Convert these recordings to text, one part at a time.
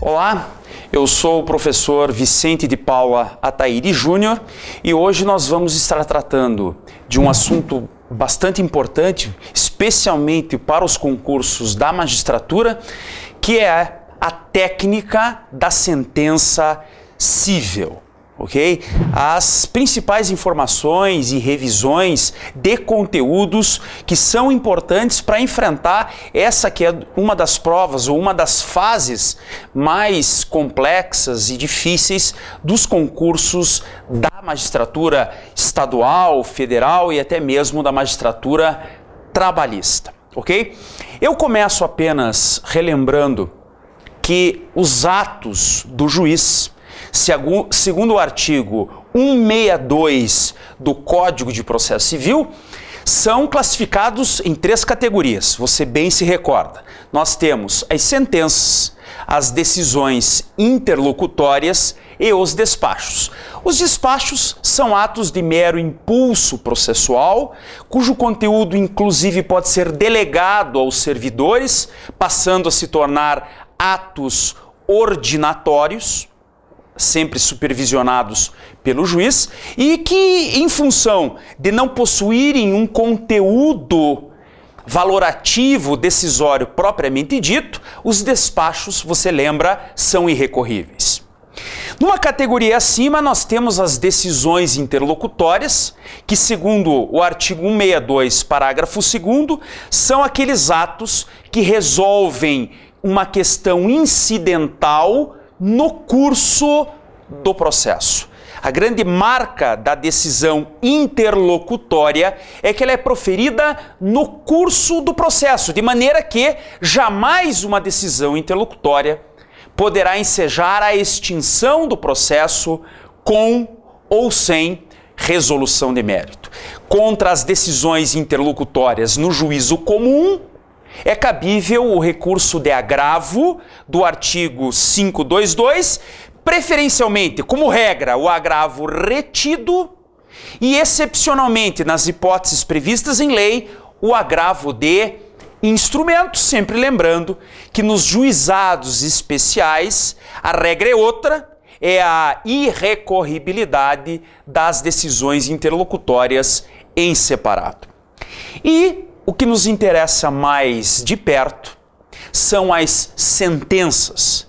Olá, eu sou o professor Vicente de Paula Ataíde Júnior e hoje nós vamos estar tratando de um assunto bastante importante, especialmente para os concursos da magistratura, que é a técnica da sentença cível. Ok? As principais informações e revisões de conteúdos que são importantes para enfrentar essa que é uma das provas ou uma das fases mais complexas e difíceis dos concursos da magistratura estadual, federal e até mesmo da magistratura trabalhista. Ok? Eu começo apenas relembrando que os atos do juiz, segundo o artigo 162 do Código de Processo Civil, são classificados em 3 categorias, você bem se recorda. Nós temos as sentenças, as decisões interlocutórias e os despachos. Os despachos são atos de mero impulso processual, cujo conteúdo inclusive pode ser delegado aos servidores, passando a se tornar atos ordinatórios, sempre supervisionados pelo juiz, e que, em função de não possuírem um conteúdo valorativo decisório propriamente dito, os despachos, você lembra, são irrecorríveis. Numa categoria acima, nós temos as decisões interlocutórias, que, segundo o artigo 162, parágrafo 2º, são aqueles atos que resolvem uma questão incidental no curso do processo. A grande marca da decisão interlocutória é que ela é proferida no curso do processo, de maneira que jamais uma decisão interlocutória poderá ensejar a extinção do processo com ou sem resolução de mérito. Contra as decisões interlocutórias no juízo comum, é cabível o recurso de agravo do artigo 522, preferencialmente, como regra, o agravo retido e, excepcionalmente, nas hipóteses previstas em lei, o agravo de instrumento, sempre lembrando que nos juizados especiais a regra é outra, é a irrecorribilidade das decisões interlocutórias em separado. E o que nos interessa mais de perto são as sentenças.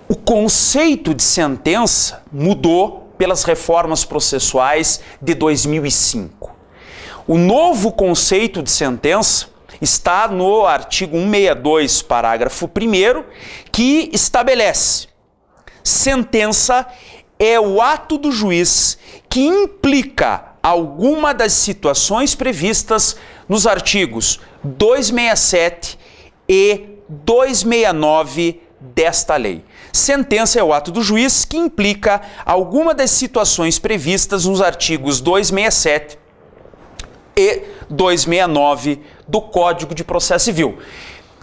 O conceito de sentença mudou pelas reformas processuais de 2005. O novo conceito de sentença está no artigo 162, parágrafo 1º, que estabelece: sentença é o ato do juiz que implica alguma das situações previstas nos artigos 267 e 269 desta lei. Sentença é o ato do juiz que implica alguma das situações previstas nos artigos 267 e 269 do Código de Processo Civil.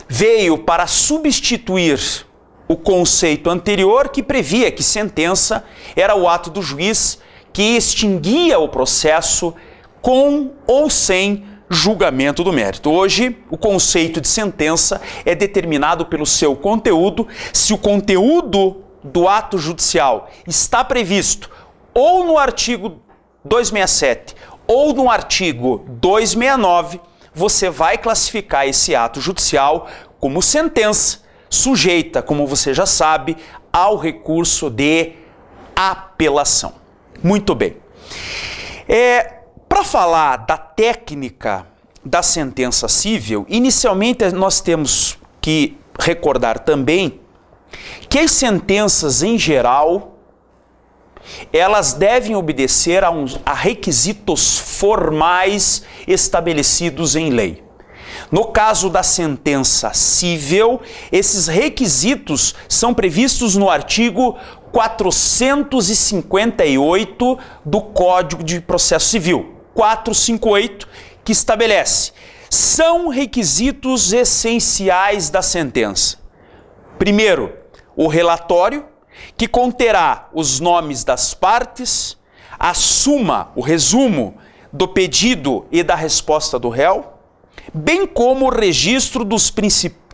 Veio para substituir o conceito anterior que previa que sentença era o ato do juiz que extinguia o processo com ou sem julgamento do mérito. Hoje, o conceito de sentença é determinado pelo seu conteúdo. Se o conteúdo do ato judicial está previsto ou no artigo 267 ou no artigo 269, você vai classificar esse ato judicial como sentença, sujeita, como você já sabe, ao recurso de apelação. Muito bem. Para falar da técnica da sentença cível, inicialmente nós temos que recordar também que as sentenças em geral, elas devem obedecer a requisitos formais estabelecidos em lei. No caso da sentença cível, esses requisitos são previstos no artigo 458 do Código de Processo Civil, 458, que estabelece: são requisitos essenciais da sentença. Primeiro, o relatório, que conterá os nomes das partes, a suma, o resumo do pedido e da resposta do réu, bem como o registro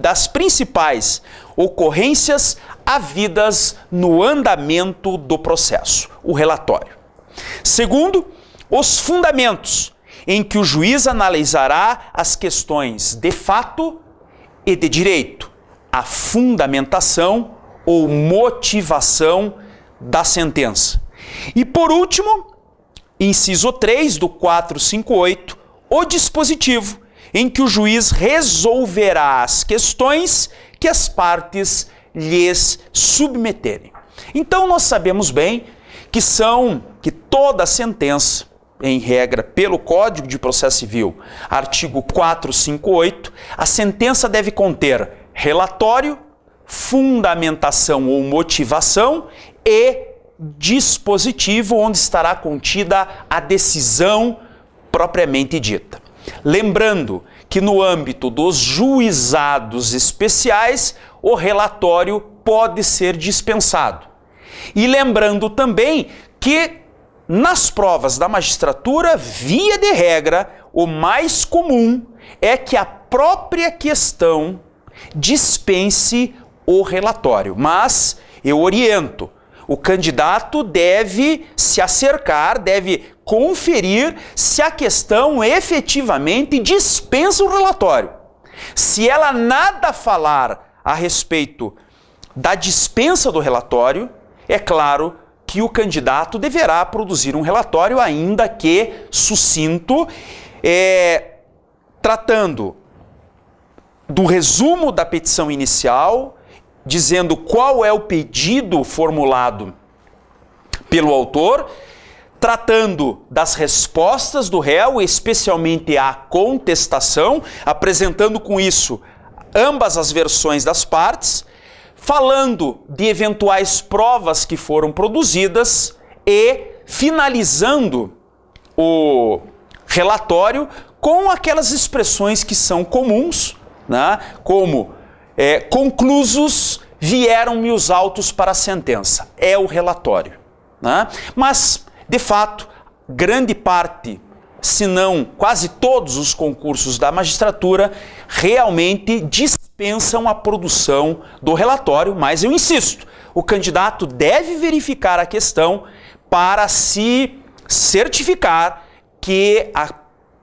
das principais ocorrências havidas no andamento do processo, o relatório. Segundo, os fundamentos em que o juiz analisará as questões de fato e de direito, a fundamentação ou motivação da sentença. E por último, inciso 3 do 458, o dispositivo em que o juiz resolverá as questões que as partes lhes submeterem. Então nós sabemos bem que toda sentença, em regra pelo Código de Processo Civil, artigo 458, a sentença deve conter relatório, fundamentação ou motivação e dispositivo onde estará contida a decisão propriamente dita. Lembrando que no âmbito dos juizados especiais, o relatório pode ser dispensado. E lembrando também que nas provas da magistratura, via de regra, o mais comum é que a própria questão dispense o relatório. Mas eu oriento, o candidato deve se acercar, deve conferir se a questão efetivamente dispensa o relatório. Se ela nada falar a respeito da dispensa do relatório, é claro que o candidato deverá produzir um relatório, ainda que sucinto, tratando do resumo da petição inicial, dizendo qual é o pedido formulado pelo autor, tratando das respostas do réu, especialmente a contestação, apresentando com isso ambas as versões das partes, falando de eventuais provas que foram produzidas e finalizando o relatório com aquelas expressões que são comuns, né? Como conclusos, vieram-me os autos para a sentença. É o relatório. Né? Mas, de fato, grande parte, se não quase todos os concursos da magistratura realmente dispensam a produção do relatório, mas eu insisto, o candidato deve verificar a questão para se certificar que a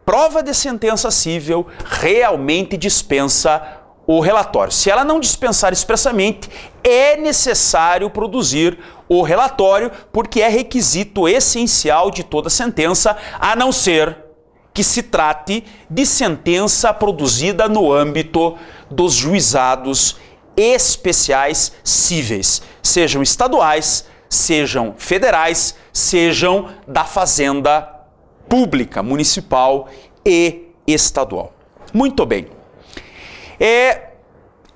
prova de sentença cível realmente dispensa o relatório. Se ela não dispensar expressamente, é necessário produzir o relatório, porque é requisito essencial de toda sentença, a não ser que se trate de sentença produzida no âmbito dos juizados especiais cíveis, sejam estaduais, sejam federais, sejam da fazenda pública, municipal e estadual. Muito bem.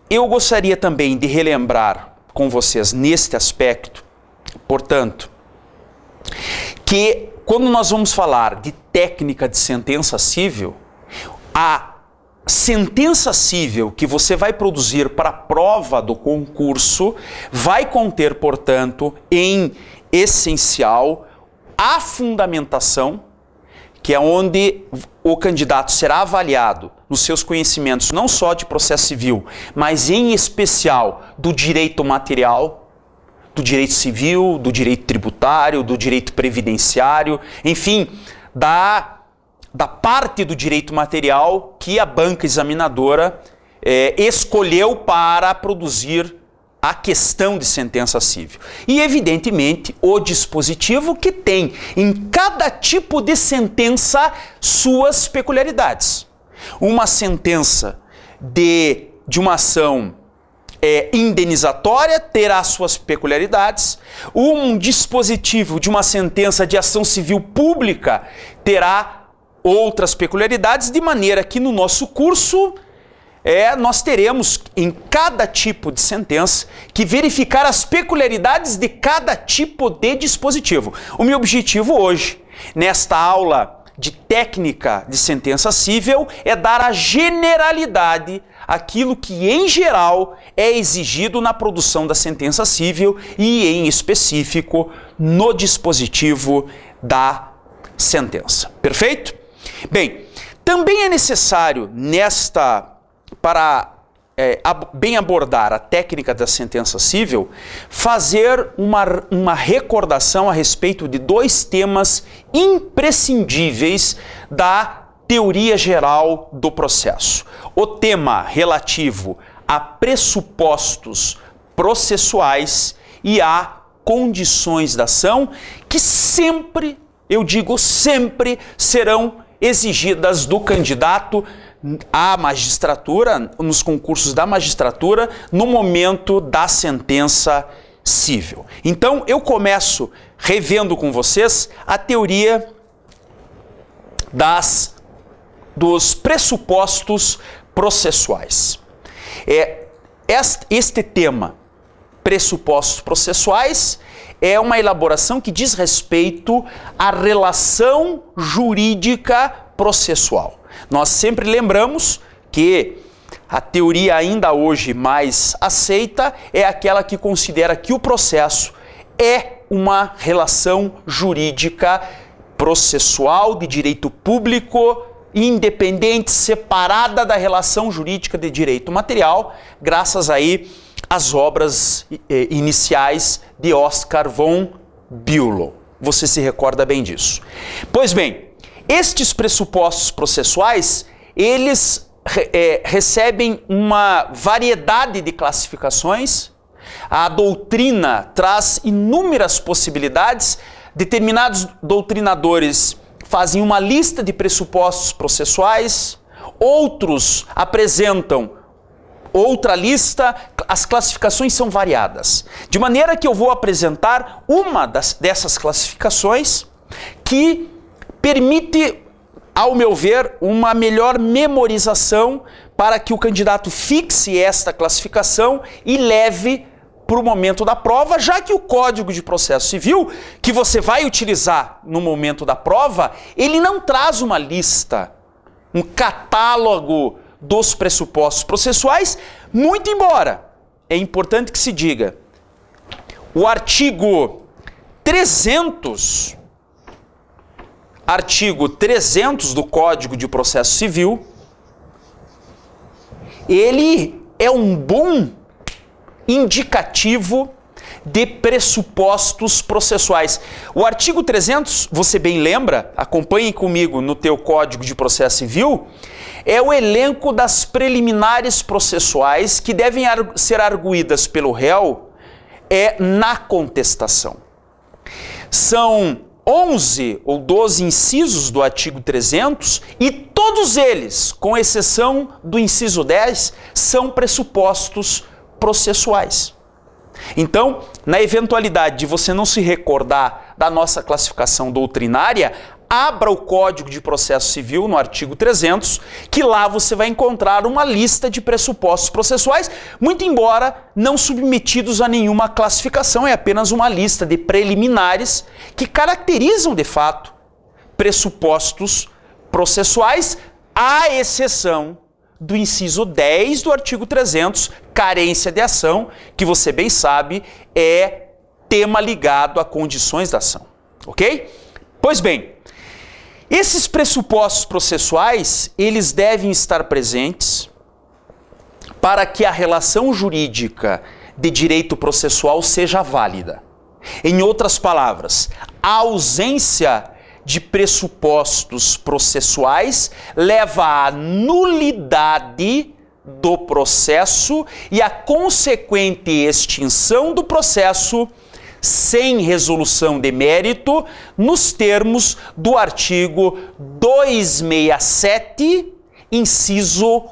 Eu gostaria também de relembrar com vocês neste aspecto, portanto, que quando nós vamos falar de técnica de sentença cível, a sentença cível que você vai produzir para a prova do concurso vai conter, portanto, em essencial, a fundamentação, que é onde o candidato será avaliado nos seus conhecimentos não só de processo civil, mas em especial do direito material, do direito civil, do direito tributário, do direito previdenciário, enfim, da parte do direito material que a banca examinadora escolheu para produzir a questão de sentença cível. E, evidentemente, o dispositivo que tem em cada tipo de sentença suas peculiaridades. Uma sentença de uma ação indenizatória terá suas peculiaridades. Um dispositivo de uma sentença de ação civil pública terá outras peculiaridades, de maneira que no nosso curso nós teremos em cada tipo de sentença que verificar as peculiaridades de cada tipo de dispositivo. O meu objetivo hoje, nesta aula de técnica de sentença cível, é dar a generalidade aquilo que, em geral, é exigido na produção da sentença civil e, em específico, no dispositivo da sentença. Perfeito? Bem, também é necessário para bem abordar a técnica da sentença civil, fazer uma recordação a respeito de dois temas imprescindíveis da teoria geral do processo. O tema relativo a pressupostos processuais e a condições da ação, que sempre, eu digo sempre, serão exigidas do candidato à magistratura, nos concursos da magistratura, no momento da sentença civil. Então, eu começo revendo com vocês a teoria dos pressupostos processuais. Este tema, pressupostos processuais, é uma elaboração que diz respeito à relação jurídica processual. Nós sempre lembramos que a teoria ainda hoje mais aceita é aquela que considera que o processo é uma relação jurídica processual de direito público, independente, separada da relação jurídica de direito material, graças aí às obras iniciais de Oscar von Bülow. Você se recorda bem disso. Pois bem, estes pressupostos processuais, eles recebem uma variedade de classificações. A doutrina traz inúmeras possibilidades. Determinados doutrinadores fazem uma lista de pressupostos processuais, outros apresentam outra lista. As classificações são variadas. De maneira que eu vou apresentar uma dessas classificações que permite, ao meu ver, uma melhor memorização para que o candidato fixe esta classificação e leve para o momento da prova, já que o Código de Processo Civil, que você vai utilizar no momento da prova, ele não traz uma lista, um catálogo dos pressupostos processuais, muito embora, é importante que se diga, o artigo 300 do Código de Processo Civil, ele é um bom indicativo de pressupostos processuais. O artigo 300, você bem lembra, acompanhe comigo no teu Código de Processo Civil, é o elenco das preliminares processuais que devem ser arguidas pelo réu na contestação. São 11 ou 12 incisos do artigo 300 e todos eles, com exceção do inciso 10, são pressupostos processuais. Então, na eventualidade de você não se recordar da nossa classificação doutrinária, abra o Código de Processo Civil no artigo 300, que lá você vai encontrar uma lista de pressupostos processuais, muito embora não submetidos a nenhuma classificação, é apenas uma lista de preliminares que caracterizam, de fato, pressupostos processuais, à exceção do inciso 10 do artigo 300, carência de ação, que você bem sabe é tema ligado a condições da ação, ok? Pois bem, esses pressupostos processuais, eles devem estar presentes para que a relação jurídica de direito processual seja válida. Em outras palavras, a ausência de pressupostos processuais leva à nulidade do processo e à consequente extinção do processo sem resolução de mérito, nos termos do artigo 267, inciso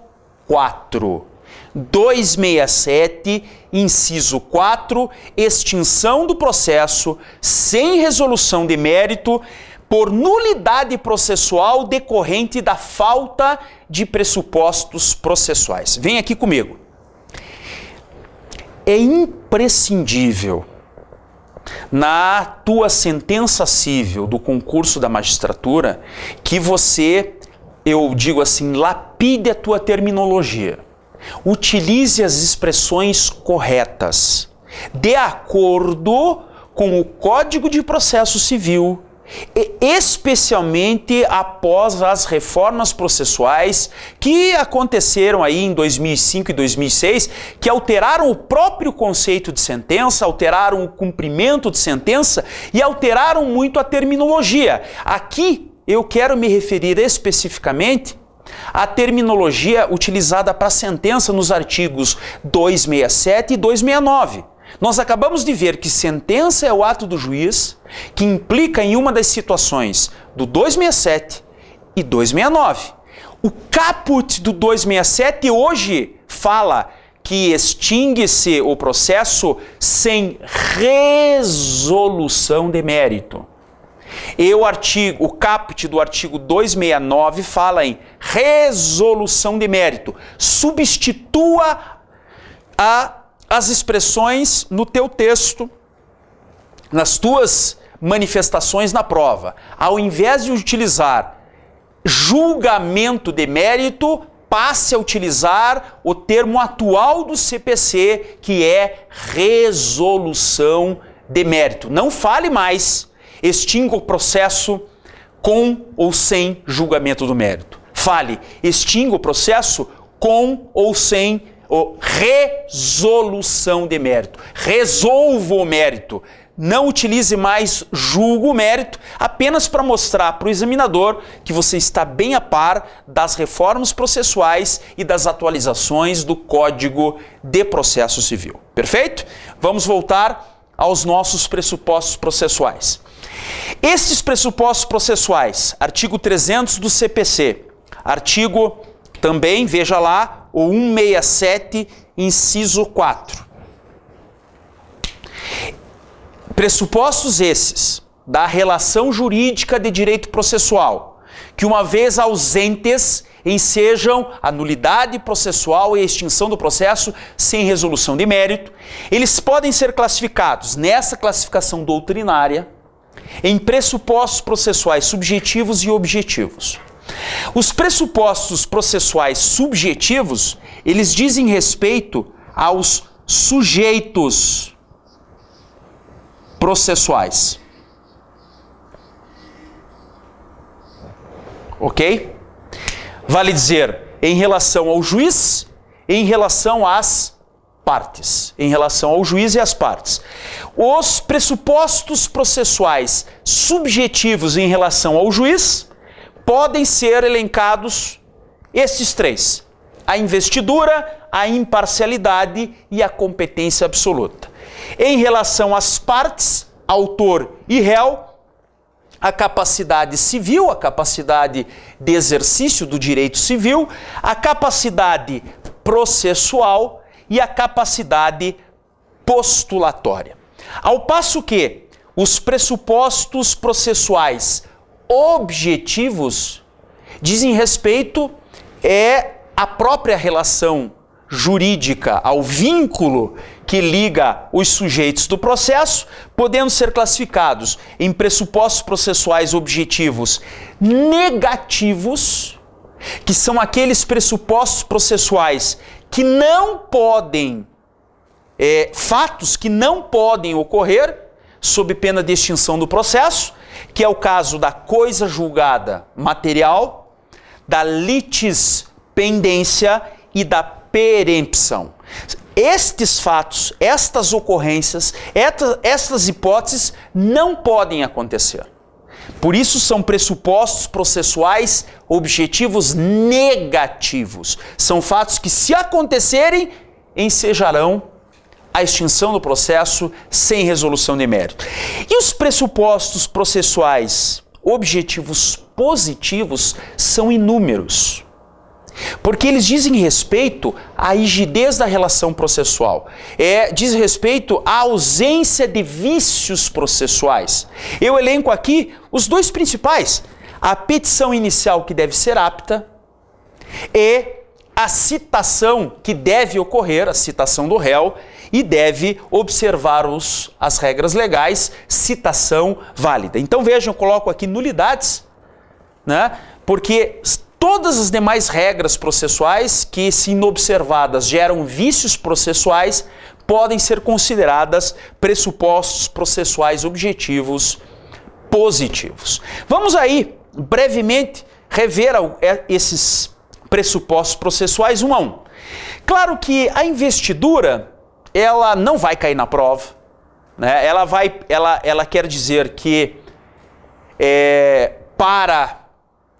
4. 267, inciso 4, extinção do processo sem resolução de mérito por nulidade processual decorrente da falta de pressupostos processuais. Vem aqui comigo. É imprescindível na tua sentença civil do concurso da magistratura que você, eu digo assim, lapide a tua terminologia. Utilize as expressões corretas, de acordo com o Código de Processo Civil, e especialmente após as reformas processuais que aconteceram aí em 2005 e 2006, que alteraram o próprio conceito de sentença, alteraram o cumprimento de sentença e alteraram muito a terminologia. Aqui eu quero me referir especificamente à terminologia utilizada para sentença nos artigos 267 e 269. Nós acabamos de ver que sentença é o ato do juiz que implica em uma das situações do 267 e 269. O caput do 267 hoje fala que extingue-se o processo sem resolução de mérito. E o caput do artigo 269 fala em resolução de mérito. Substitua as expressões no teu texto, nas tuas manifestações na prova. Ao invés de utilizar julgamento de mérito, passe a utilizar o termo atual do CPC, que é resolução de mérito. Não fale mais, extinga o processo com ou sem julgamento do mérito. Fale, extinga o processo com ou sem resolução de mérito. Resolva o mérito. Não utilize mais julgo o mérito, apenas para mostrar para o examinador que você está bem a par das reformas processuais e das atualizações do Código de Processo Civil. Perfeito? Vamos voltar aos nossos pressupostos processuais. Esses pressupostos processuais, artigo 300 do CPC, artigo também, veja lá, o 167, inciso 4. Pressupostos esses da relação jurídica de direito processual, que uma vez ausentes, ensejam a nulidade processual e a extinção do processo sem resolução de mérito, eles podem ser classificados nessa classificação doutrinária em pressupostos processuais subjetivos e objetivos. Os pressupostos processuais subjetivos, eles dizem respeito aos sujeitos processuais. Ok? Vale dizer, em relação ao juiz, em relação às partes. Em relação ao juiz e às partes. Os pressupostos processuais subjetivos em relação ao juiz podem ser elencados esses três: a investidura, a imparcialidade e a competência absoluta. Em relação às partes, autor e réu, a capacidade civil, a capacidade de exercício do direito civil, a capacidade processual e a capacidade postulatória. Ao passo que os pressupostos processuais objetivos dizem respeito à própria relação jurídica, ao vínculo que liga os sujeitos do processo, podendo ser classificados em pressupostos processuais objetivos negativos, que são aqueles pressupostos processuais que não podem, fatos que não podem ocorrer sob pena de extinção do processo, que é o caso da coisa julgada material, da litispendência e da perempção. Estes fatos, estas ocorrências, estas hipóteses não podem acontecer. Por isso são pressupostos processuais objetivos negativos. São fatos que, se acontecerem, ensejarão a extinção do processo sem resolução de mérito. E os pressupostos processuais objetivos positivos são inúmeros, porque eles dizem respeito à rigidez da relação processual, diz respeito à ausência de vícios processuais. Eu elenco aqui os dois principais: a petição inicial, que deve ser apta, e a citação que deve ocorrer, a citação do réu, e deve observar as regras legais, citação válida. Então vejam, eu coloco aqui nulidades, né? Porque Todas as demais regras processuais que, se inobservadas, geram vícios processuais, podem ser consideradas pressupostos processuais objetivos positivos. Vamos aí, brevemente, rever esses pressupostos processuais um a um. Claro que a investidura, ela não vai cair na prova, né? Ela quer dizer que para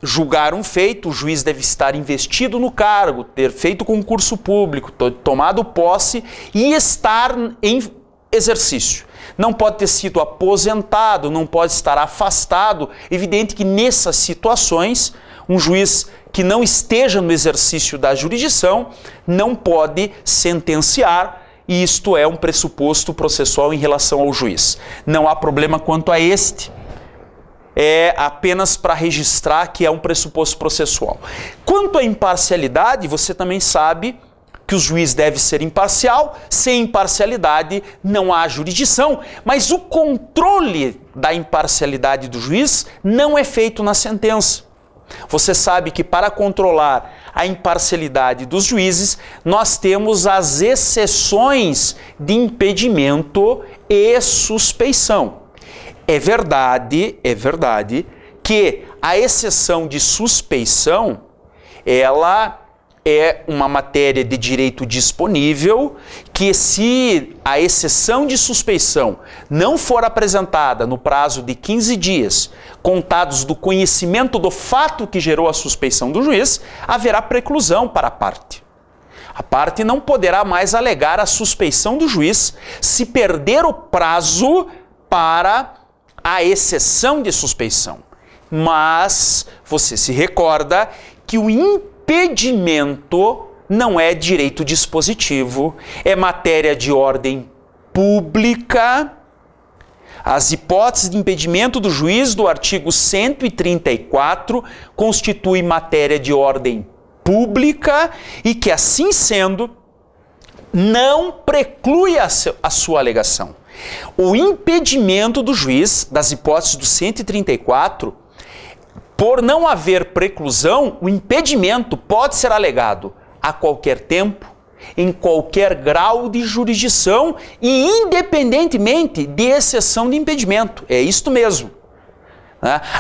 julgar um feito, o juiz deve estar investido no cargo, ter feito concurso público, tomado posse e estar em exercício. Não pode ter sido aposentado, não pode estar afastado. Evidente que nessas situações, um juiz que não esteja no exercício da jurisdição não pode sentenciar, e isto é um pressuposto processual em relação ao juiz. Não há problema quanto a este. É apenas para registrar que é um pressuposto processual. Quanto à imparcialidade, você também sabe que o juiz deve ser imparcial. Sem imparcialidade não há jurisdição, mas o controle da imparcialidade do juiz não é feito na sentença. Você sabe que para controlar a imparcialidade dos juízes, nós temos as exceções de impedimento e suspeição. É verdade que a exceção de suspeição, ela é uma matéria de direito disponível, que se a exceção de suspeição não for apresentada no prazo de 15 dias, contados do conhecimento do fato que gerou a suspeição do juiz, haverá preclusão para a parte. A parte não poderá mais alegar a suspeição do juiz se perder o prazo para a exceção de suspeição. Mas você se recorda que o impedimento não é direito dispositivo, é matéria de ordem pública. As hipóteses de impedimento do juiz do artigo 134 constituem matéria de ordem pública e que, assim sendo, não preclui a sua alegação. O impedimento do juiz, das hipóteses do 134, por não haver preclusão, o impedimento pode ser alegado a qualquer tempo, em qualquer grau de jurisdição e independentemente de exceção de impedimento. É isto mesmo.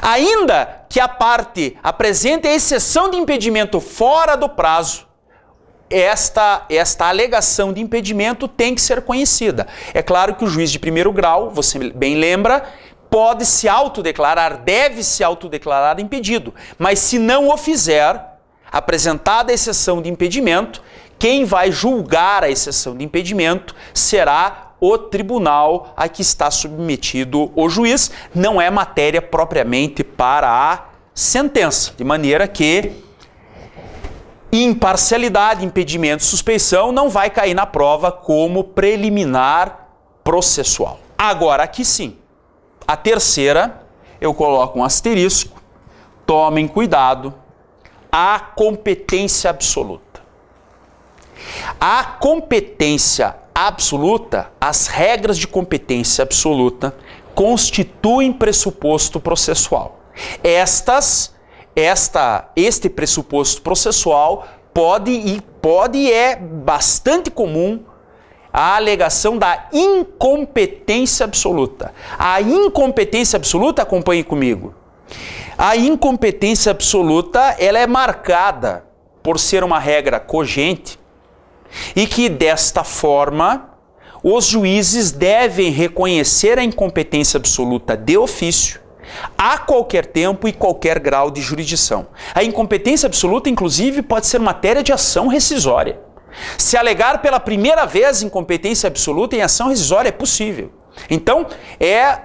Ainda que a parte apresente a exceção de impedimento fora do prazo, esta alegação de impedimento tem que ser conhecida. É claro que o juiz de primeiro grau, você bem lembra, pode se autodeclarar, deve se autodeclarar impedido, mas se não o fizer, apresentada a exceção de impedimento, quem vai julgar a exceção de impedimento será o tribunal a que está submetido o juiz, não é matéria propriamente para a sentença, de maneira que imparcialidade, impedimento, suspeição não vai cair na prova como preliminar processual. Agora, aqui sim, a terceira, eu coloco um asterisco, tomem cuidado, a competência absoluta. A competência absoluta, as regras de competência absoluta constituem pressuposto processual. Este pressuposto processual pode e é bastante comum a alegação da incompetência absoluta. A incompetência absoluta, acompanhe comigo, a incompetência absoluta ela é marcada por ser uma regra cogente e que, desta forma, os juízes devem reconhecer a incompetência absoluta de ofício a qualquer tempo e qualquer grau de jurisdição. A incompetência absoluta, inclusive, pode ser matéria de ação rescisória. Se alegar pela primeira vez incompetência absoluta em ação rescisória é possível. Então, é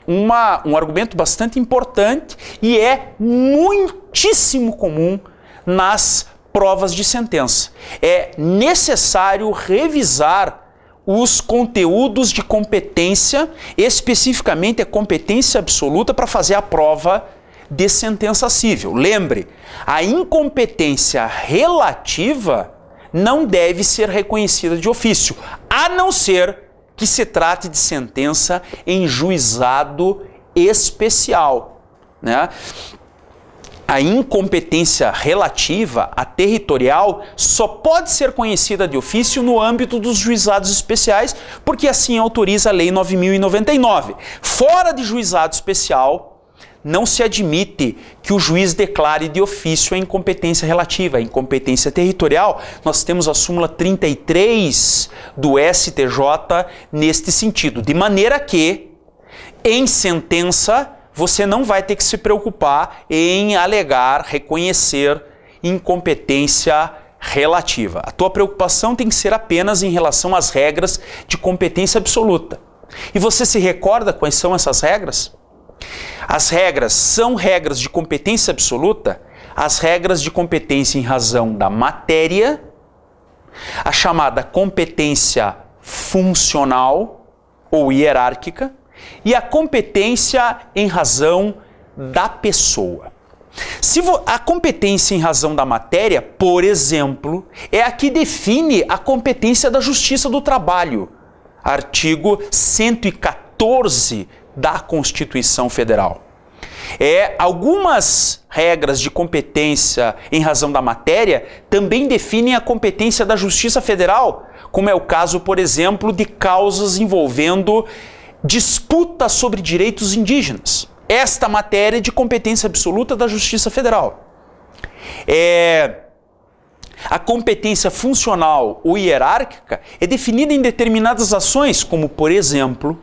um argumento bastante importante e é muitíssimo comum nas provas de sentença. É necessário revisar os conteúdos de competência, especificamente a competência absoluta, para fazer a prova de sentença cível. Lembre, a incompetência relativa não deve ser reconhecida de ofício, a não ser que se trate de sentença em juizado especial, né? a incompetência relativa, a territorial, só pode ser conhecida de ofício no âmbito dos juizados especiais, porque assim autoriza a Lei 9.099. Fora de juizado especial, não se admite que o juiz declare de ofício a incompetência relativa, a incompetência territorial. Nós temos a súmula 33 do STJ neste sentido, de maneira que, em sentença, você não vai ter que se preocupar em alegar, reconhecer incompetência relativa. A tua preocupação tem que ser apenas em relação às regras de competência absoluta. E você se recorda quais são essas regras? As regras são regras de competência absoluta, as regras de competência em razão da matéria, a chamada competência funcional ou hierárquica, e a competência em razão da pessoa. A competência em razão da matéria, por exemplo, é a que define a competência da Justiça do Trabalho, artigo 114 da Constituição Federal. Algumas regras de competência em razão da matéria também definem a competência da Justiça Federal, como é o caso, por exemplo, de causas envolvendo disputa sobre direitos indígenas. Esta matéria é de competência absoluta da Justiça Federal. A competência funcional ou hierárquica é definida em determinadas ações, como, por exemplo,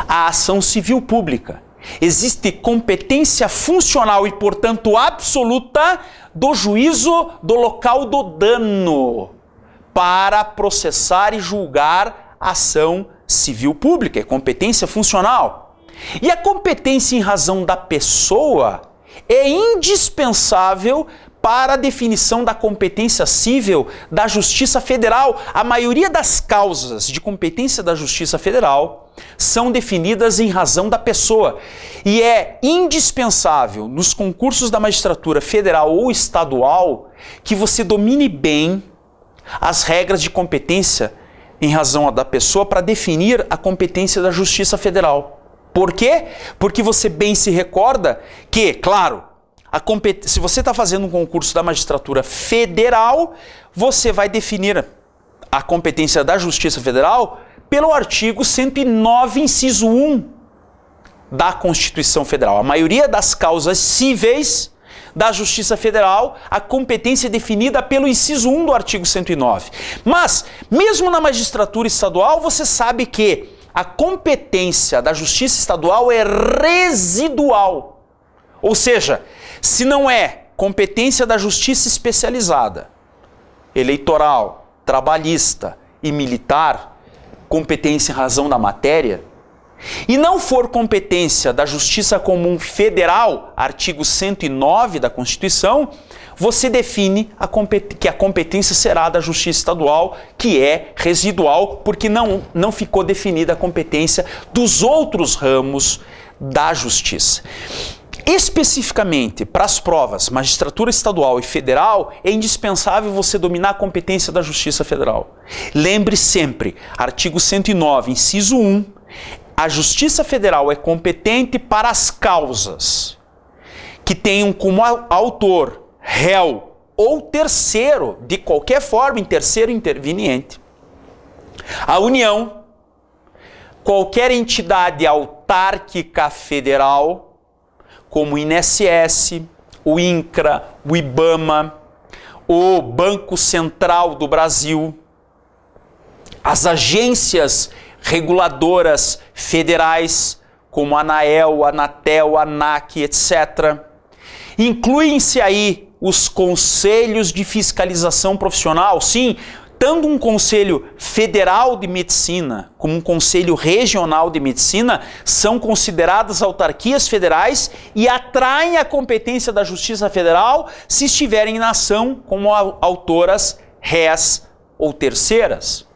a ação civil pública. Existe competência funcional e, portanto, absoluta do juízo do local do dano para processar e julgar a ação civil pública, é competência funcional. E a competência em razão da pessoa é indispensável para a definição da competência civil da Justiça Federal. A maioria das causas de competência da Justiça Federal são definidas em razão da pessoa. E é indispensável nos concursos da magistratura federal ou estadual que você domine bem as regras de competência em razão da pessoa para definir a competência da Justiça Federal. Por quê? Porque você bem se recorda que, claro, se você está fazendo um concurso da magistratura federal, você vai definir a competência da Justiça Federal pelo artigo 109, inciso 1 da Constituição Federal. A maioria das causas cíveis da Justiça Federal, a competência é definida pelo inciso 1 do artigo 109. Mas, mesmo na magistratura estadual, você sabe que a competência da Justiça Estadual é residual. Ou seja, se não é competência da Justiça especializada, eleitoral, trabalhista e militar, competência em razão da matéria, e não for competência da Justiça Comum Federal, artigo 109 da Constituição, você define que a competência será da Justiça Estadual, que é residual, porque não ficou definida a competência dos outros ramos da Justiça. Especificamente para as provas magistratura estadual e federal, é indispensável você dominar a competência da Justiça Federal. Lembre sempre, artigo 109, inciso 1, a Justiça Federal é competente para as causas que tenham como autor, réu ou terceiro, de qualquer forma, em terceiro interveniente, a União, qualquer entidade autárquica federal, como o INSS, o INCRA, o IBAMA, o Banco Central do Brasil, as agências reguladoras federais, como a ANAEL, a Anatel, a ANAC, etc. Incluem-se aí os conselhos de fiscalização profissional, sim, tanto um conselho federal de medicina como um conselho regional de medicina são consideradas autarquias federais e atraem a competência da Justiça Federal se estiverem na ação como autoras, rés ou terceiras.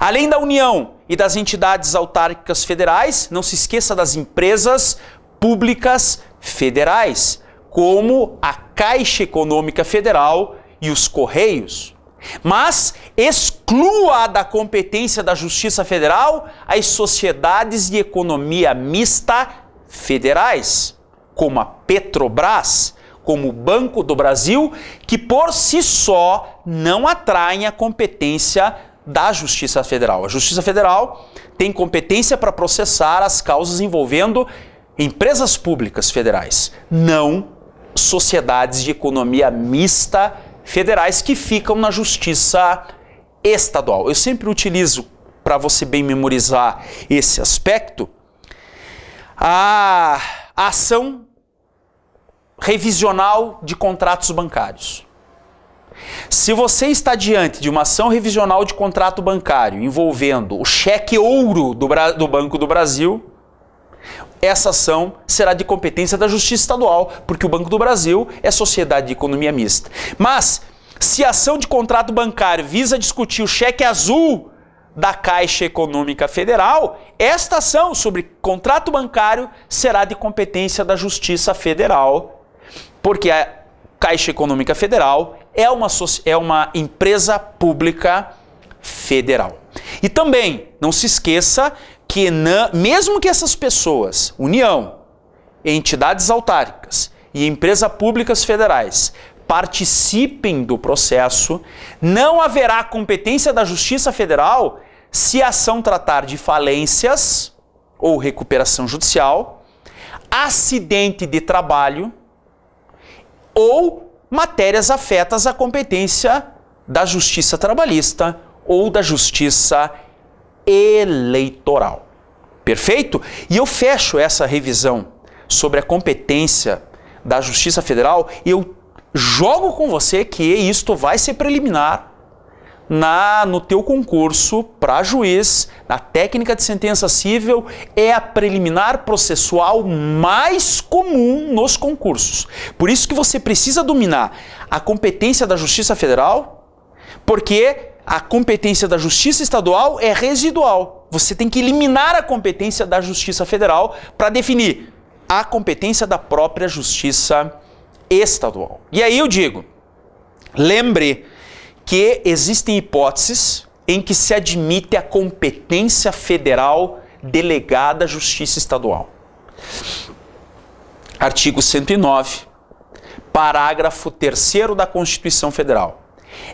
Além da União e das entidades autárquicas federais, não se esqueça das empresas públicas federais, como a Caixa Econômica Federal e os Correios. Mas exclua da competência da Justiça Federal as sociedades de economia mista federais, como a Petrobras, como o Banco do Brasil, que por si só não atraem a competência da Justiça Federal. A Justiça Federal tem competência para processar as causas envolvendo empresas públicas federais, não sociedades de economia mista federais que ficam na Justiça Estadual. Eu sempre utilizo, para você bem memorizar esse aspecto, a ação revisional de contratos bancários. Se você está diante de uma ação revisional de contrato bancário envolvendo o cheque ouro do Banco do Brasil, essa ação será de competência da Justiça Estadual, porque o Banco do Brasil é sociedade de economia mista. Mas, se a ação de contrato bancário visa discutir o cheque azul da Caixa Econômica Federal, esta ação sobre contrato bancário será de competência da Justiça Federal, porque a Caixa Econômica Federal é uma empresa pública federal. E também, não se esqueça que mesmo que essas pessoas, União, entidades autárquicas e empresas públicas federais, participem do processo, não haverá competência da Justiça Federal se a ação tratar de falências ou recuperação judicial, acidente de trabalho ou matérias afetas à competência da Justiça Trabalhista ou da Justiça Eleitoral. Perfeito? E eu fecho essa revisão sobre a competência da Justiça Federal e eu jogo com você que isto vai ser preliminar no teu concurso para juiz, na técnica de sentença civil, é a preliminar processual mais comum nos concursos. Por isso que você precisa dominar a competência da Justiça Federal, porque a competência da Justiça Estadual é residual. Você tem que eliminar a competência da Justiça Federal para definir a competência da própria Justiça Estadual. E aí eu digo, lembre que existem hipóteses em que se admite a competência federal delegada à Justiça Estadual. Artigo 109, parágrafo 3º da Constituição Federal.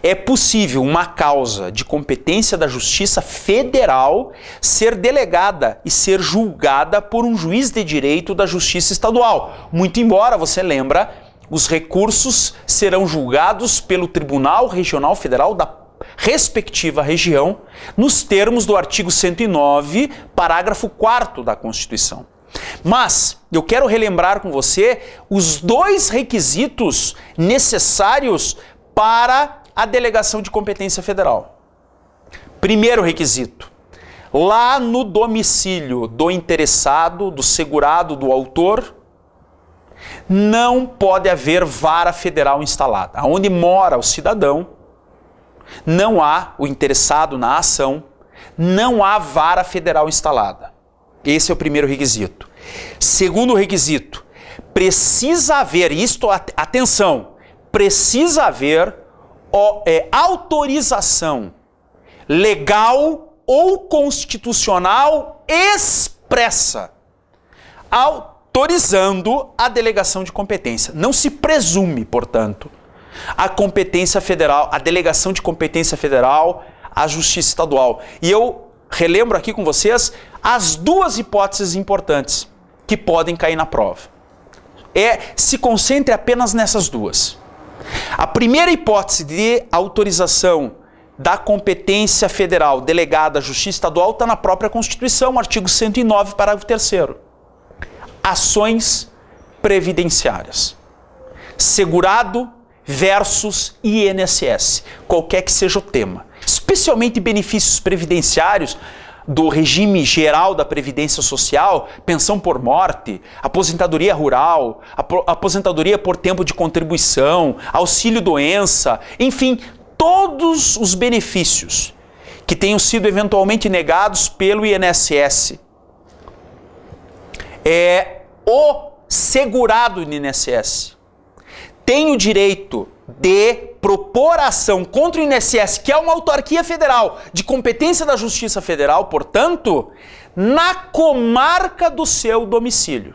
É possível uma causa de competência da Justiça Federal ser delegada e ser julgada por um juiz de direito da Justiça Estadual. Muito embora, você lembra, os recursos serão julgados pelo Tribunal Regional Federal da respectiva região, nos termos do artigo 109, parágrafo 4º da Constituição. Mas eu quero relembrar com você os dois requisitos necessários para a delegação de competência federal. Primeiro requisito: lá no domicílio do interessado, do segurado, do autor, não pode haver vara federal instalada. Onde mora o cidadão, não há o interessado na ação, não há vara federal instalada. Esse é o primeiro requisito. Segundo requisito, precisa haver, atenção, precisa haver autorização legal ou constitucional expressa, autorizando a delegação de competência. Não se presume, portanto, a competência federal, a delegação de competência federal à Justiça Estadual. E eu relembro aqui com vocês as duas hipóteses importantes que podem cair na prova. Se concentre apenas nessas duas. A primeira hipótese de autorização da competência federal delegada à Justiça Estadual está na própria Constituição, artigo 109, parágrafo 3º. Ações previdenciárias. Segurado versus INSS, qualquer que seja o tema. Especialmente benefícios previdenciários do regime geral da Previdência Social, pensão por morte, aposentadoria rural, aposentadoria por tempo de contribuição, auxílio-doença, enfim, todos os benefícios que tenham sido eventualmente negados pelo INSS. O segurado do INSS tem o direito de propor ação contra o INSS, que é uma autarquia federal, de competência da Justiça Federal, portanto, na comarca do seu domicílio.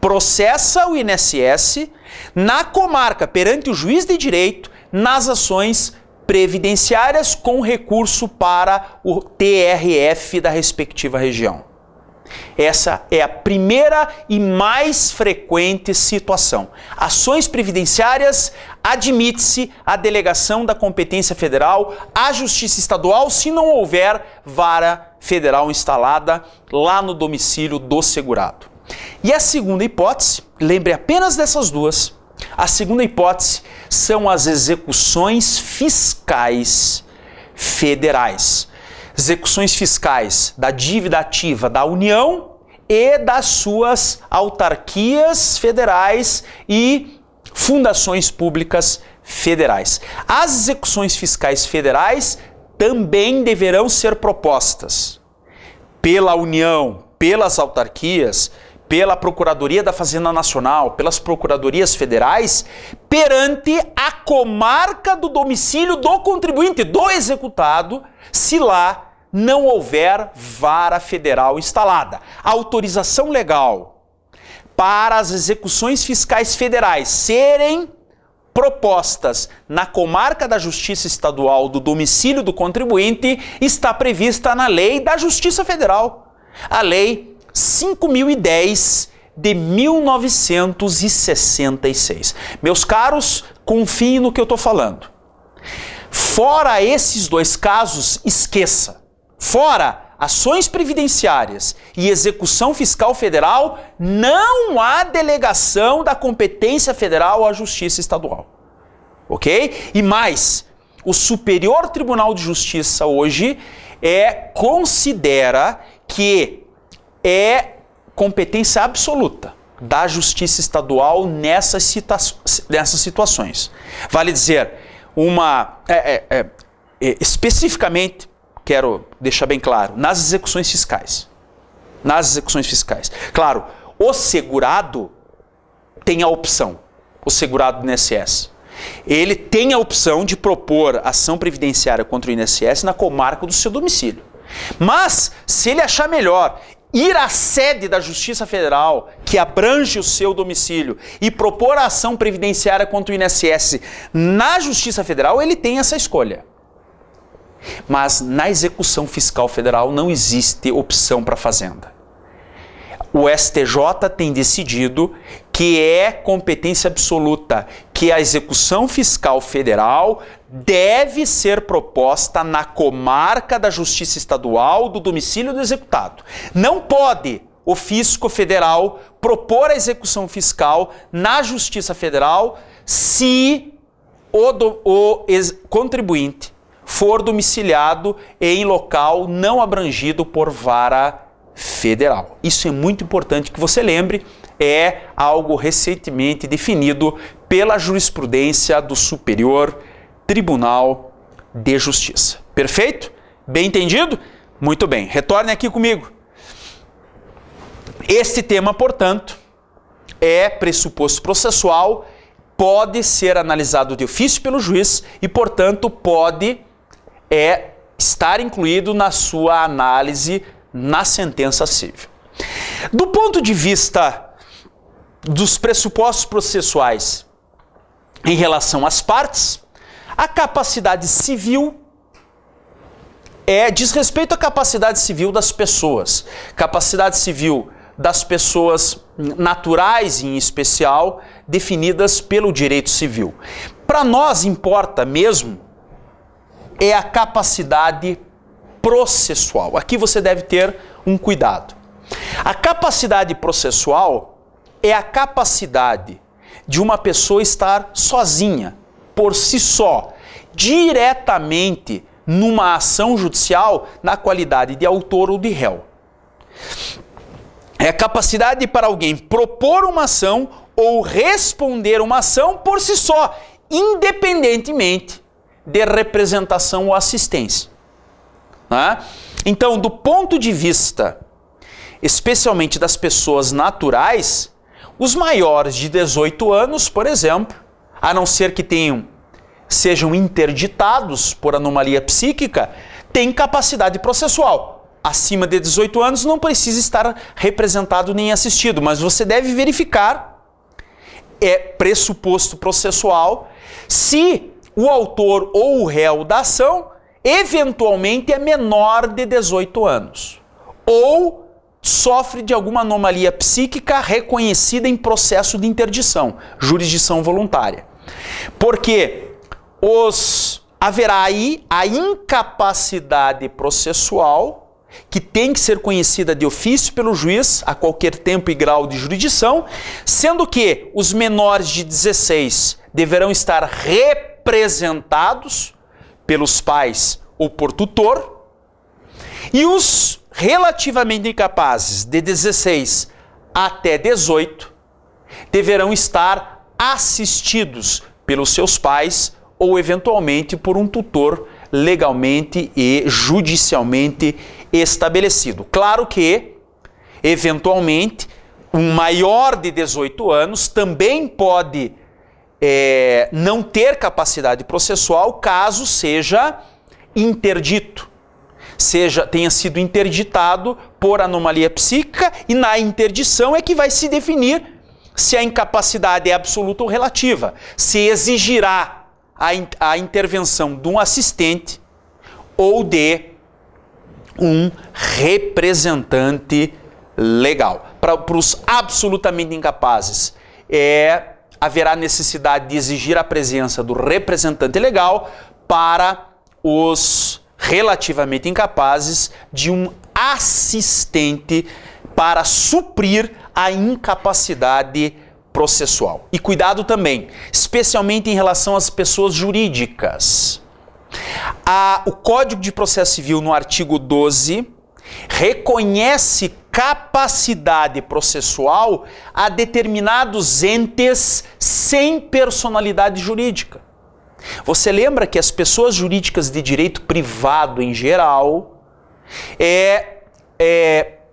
processa o INSS na comarca perante o juiz de direito nas ações previdenciárias com recurso para o TRF da respectiva região. Essa é a primeira e mais frequente situação. Ações previdenciárias, admite-se a delegação da competência federal à Justiça Estadual se não houver vara federal instalada lá no domicílio do segurado. E a segunda hipótese, lembre apenas dessas duas, a segunda hipótese são as execuções fiscais federais. Execuções fiscais da dívida ativa da União e das suas autarquias federais e fundações públicas federais. As execuções fiscais federais também deverão ser propostas pela União, pelas autarquias, pela Procuradoria da Fazenda Nacional, pelas Procuradorias Federais, perante a comarca do domicílio do contribuinte, do executado, se lá não houver vara federal instalada. A autorização legal para as execuções fiscais federais serem propostas na comarca da Justiça Estadual do domicílio do contribuinte está prevista na Lei da Justiça Federal, a Lei 5.010 de 1966. Meus caros, confiem no que eu estou falando. Fora esses dois casos, esqueça. Fora ações previdenciárias e execução fiscal federal, não há delegação da competência federal à Justiça Estadual. Ok? E mais, o Superior Tribunal de Justiça hoje considera que é competência absoluta da Justiça Estadual nessas situações. Vale dizer, especificamente, quero deixar bem claro, nas execuções fiscais. Nas execuções fiscais. Claro, o segurado tem a opção, o segurado do INSS. Ele tem a opção de propor ação previdenciária contra o INSS na comarca do seu domicílio. Mas, se ele achar melhor ir à sede da Justiça Federal, que abrange o seu domicílio, e propor a ação previdenciária contra o INSS na Justiça Federal, ele tem essa escolha. Mas na execução fiscal federal não existe opção para a Fazenda. O STJ tem decidido que é competência absoluta, que a execução fiscal federal deve ser proposta na comarca da Justiça Estadual do domicílio do executado. Não pode o fisco federal propor a execução fiscal na Justiça Federal se o contribuinte for domiciliado em local não abrangido por vara federal. Isso é muito importante que você lembre, é algo recentemente definido pela jurisprudência do Superior Tribunal de Justiça. Perfeito? Bem entendido? Muito bem. Retorne aqui comigo. Este tema, portanto, é pressuposto processual, pode ser analisado de ofício pelo juiz e, portanto, pode estar incluído na sua análise na sentença civil. Do ponto de vista dos pressupostos processuais em relação às partes, a capacidade civil diz respeito à capacidade civil das pessoas. Capacidade civil das pessoas naturais, em especial, definidas pelo direito civil. Para nós importa mesmo a capacidade processual. Aqui você deve ter um cuidado. A capacidade processual é a capacidade de uma pessoa estar sozinha, por si só, diretamente numa ação judicial na qualidade de autor ou de réu. É a capacidade para alguém propor uma ação ou responder uma ação por si só, independentemente de representação ou assistência. Então, do ponto de vista, especialmente das pessoas naturais, os maiores de 18 anos, por exemplo, a não ser que sejam interditados por anomalia psíquica, têm capacidade processual. acima de 18 anos não precisa estar representado nem assistido, mas você deve verificar, é pressuposto processual, se o autor ou o réu da ação eventualmente é menor de 18 anos ou sofre de alguma anomalia psíquica reconhecida em processo de interdição, jurisdição voluntária. Porque haverá aí a incapacidade processual, que tem que ser conhecida de ofício pelo juiz a qualquer tempo e grau de jurisdição, sendo que os menores de 16 deverão estar representados pelos pais ou por tutor, e os relativamente incapazes de 16 até 18 deverão estar assistidos pelos seus pais ou eventualmente por um tutor legalmente e judicialmente estabelecido. Claro que, eventualmente, um maior de 18 anos também pode não ter capacidade processual caso seja interdito, tenha sido interditado por anomalia psíquica, e na interdição é que vai se definir se a incapacidade é absoluta ou relativa, se exigirá a intervenção de um assistente ou de um representante legal. Para os absolutamente incapazes, haverá necessidade de exigir a presença do representante legal, para os relativamente incapazes, de um assistente para suprir a incapacidade processual. E cuidado também, especialmente em relação às pessoas jurídicas. O Código de Processo Civil, no artigo 12, reconhece capacidade processual a determinados entes sem personalidade jurídica. Você lembra que as pessoas jurídicas de direito privado em geral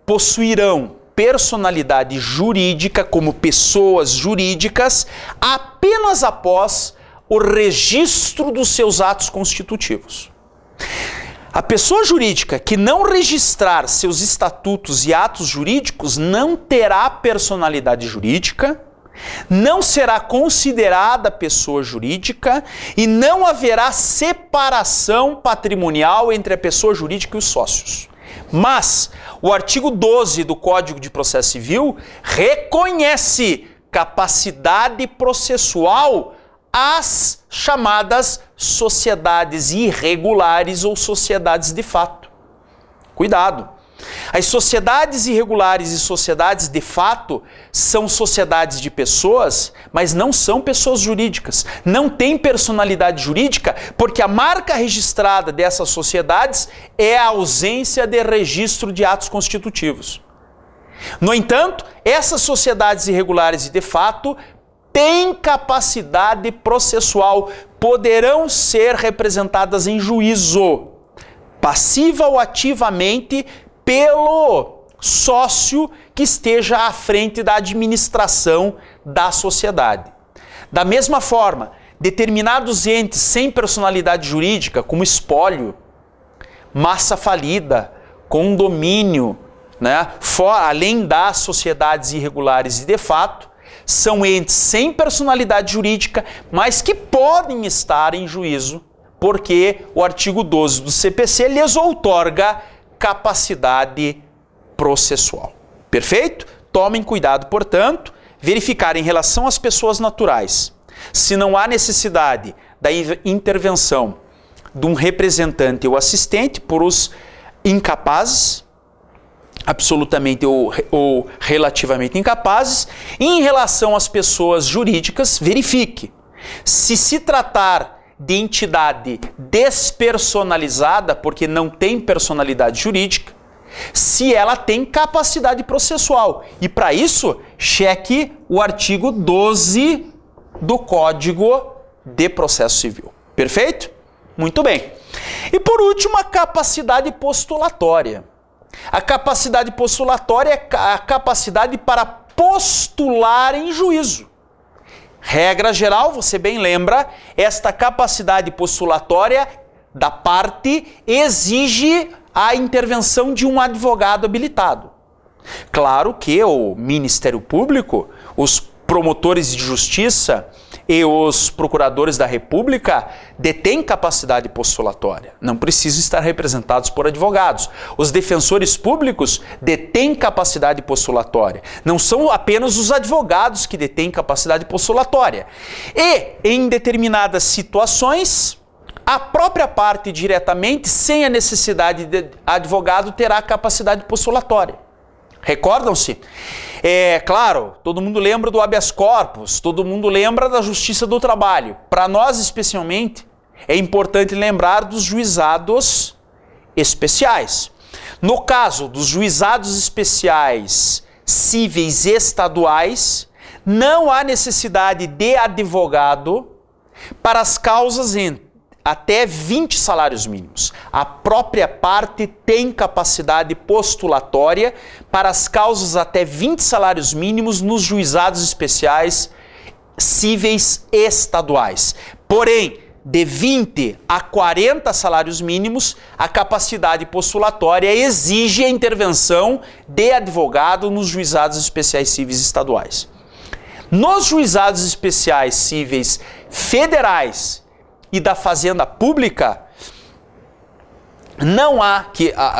possuirão personalidade jurídica como pessoas jurídicas apenas após o registro dos seus atos constitutivos. A pessoa jurídica que não registrar seus estatutos e atos jurídicos não terá personalidade jurídica, não será considerada pessoa jurídica e não haverá separação patrimonial entre a pessoa jurídica e os sócios. Mas o artigo 12 do Código de Processo Civil reconhece capacidade processual às chamadas sociedades irregulares ou sociedades de fato. Cuidado! As sociedades irregulares e sociedades de fato são sociedades de pessoas, mas não são pessoas jurídicas. Não têm personalidade jurídica porque a marca registrada dessas sociedades é a ausência de registro de atos constitutivos. No entanto, essas sociedades irregulares e de fato têm capacidade processual, poderão ser representadas em juízo, passiva ou ativamente, pelo sócio que esteja à frente da administração da sociedade. Da mesma forma, determinados entes sem personalidade jurídica, como espólio, massa falida, condomínio, além das sociedades irregulares e de fato, são entes sem personalidade jurídica, mas que podem estar em juízo, porque o artigo 12 do CPC lhes outorga capacidade processual. Perfeito? Tomem cuidado, portanto, verificar em relação às pessoas naturais se não há necessidade da intervenção de um representante ou assistente por os incapazes, absolutamente ou relativamente incapazes. E em relação às pessoas jurídicas, verifique se tratar de entidade despersonalizada, porque não tem personalidade jurídica, se ela tem capacidade processual. E para isso, cheque o artigo 12 do Código de Processo Civil. Perfeito? Muito bem. E por último, a capacidade postulatória. A capacidade postulatória é a capacidade para postular em juízo. Regra geral, você bem lembra, esta capacidade postulatória da parte exige a intervenção de um advogado habilitado. Claro que o Ministério Público, os promotores de justiça e os procuradores da República detêm capacidade postulatória, não precisam estar representados por advogados. Os defensores públicos detêm capacidade postulatória, não são apenas os advogados que detêm capacidade postulatória. E, em determinadas situações, a própria parte diretamente, sem a necessidade de advogado, terá capacidade postulatória. Recordam-se? Claro, todo mundo lembra do habeas corpus, todo mundo lembra da justiça do trabalho. Para nós, especialmente, é importante lembrar dos juizados especiais. No caso dos juizados especiais cíveis estaduais, não há necessidade de advogado para as causas até 20 salários mínimos. A própria parte tem capacidade postulatória para as causas até 20 salários mínimos nos juizados especiais cíveis estaduais. Porém, de 20 a 40 salários mínimos, a capacidade postulatória exige a intervenção de advogado nos juizados especiais cíveis estaduais. Nos juizados especiais cíveis federais e da Fazenda Pública, não há,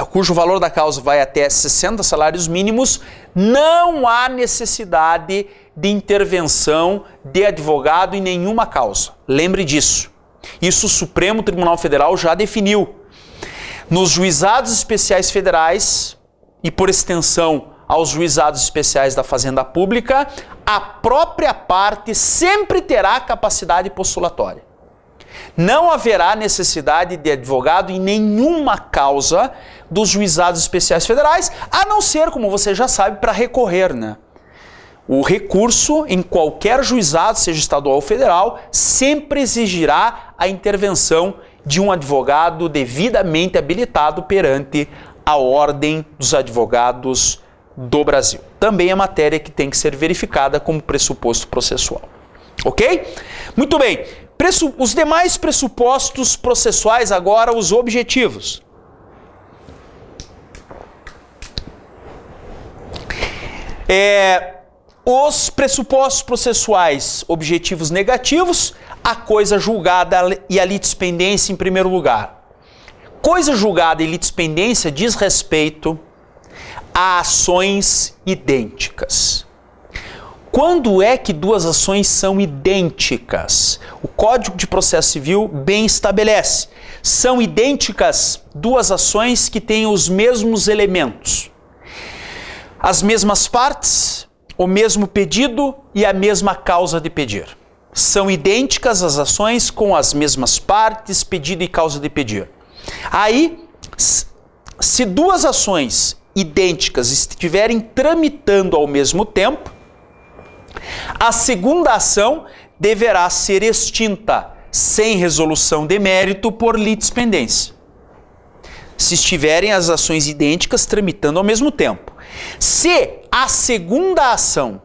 cujo valor da causa vai até 60 salários mínimos, não há necessidade de intervenção de advogado em nenhuma causa. Lembre disso. Isso o Supremo Tribunal Federal já definiu. Nos juizados especiais federais e, por extensão, aos juizados especiais da Fazenda Pública, a própria parte sempre terá capacidade postulatória. Não haverá necessidade de advogado em nenhuma causa dos juizados especiais federais, a não ser, como você já sabe, para recorrer, né? O recurso em qualquer juizado, seja estadual ou federal, sempre exigirá a intervenção de um advogado devidamente habilitado perante a Ordem dos Advogados do Brasil. Também é matéria que tem que ser verificada como pressuposto processual. Ok? Muito bem. Os demais pressupostos processuais, agora os objetivos. Os pressupostos processuais objetivos negativos, a coisa julgada e a litispendência em primeiro lugar. Coisa julgada e litispendência diz respeito a ações idênticas. Quando é que duas ações são idênticas? O Código de Processo Civil bem estabelece. São idênticas duas ações que têm os mesmos elementos. As mesmas partes, o mesmo pedido e a mesma causa de pedir. São idênticas as ações com as mesmas partes, pedido e causa de pedir. Aí, se duas ações idênticas estiverem tramitando ao mesmo tempo, a segunda ação deverá ser extinta, sem resolução de mérito por litispendência. Se estiverem as ações idênticas tramitando ao mesmo tempo. Se a segunda ação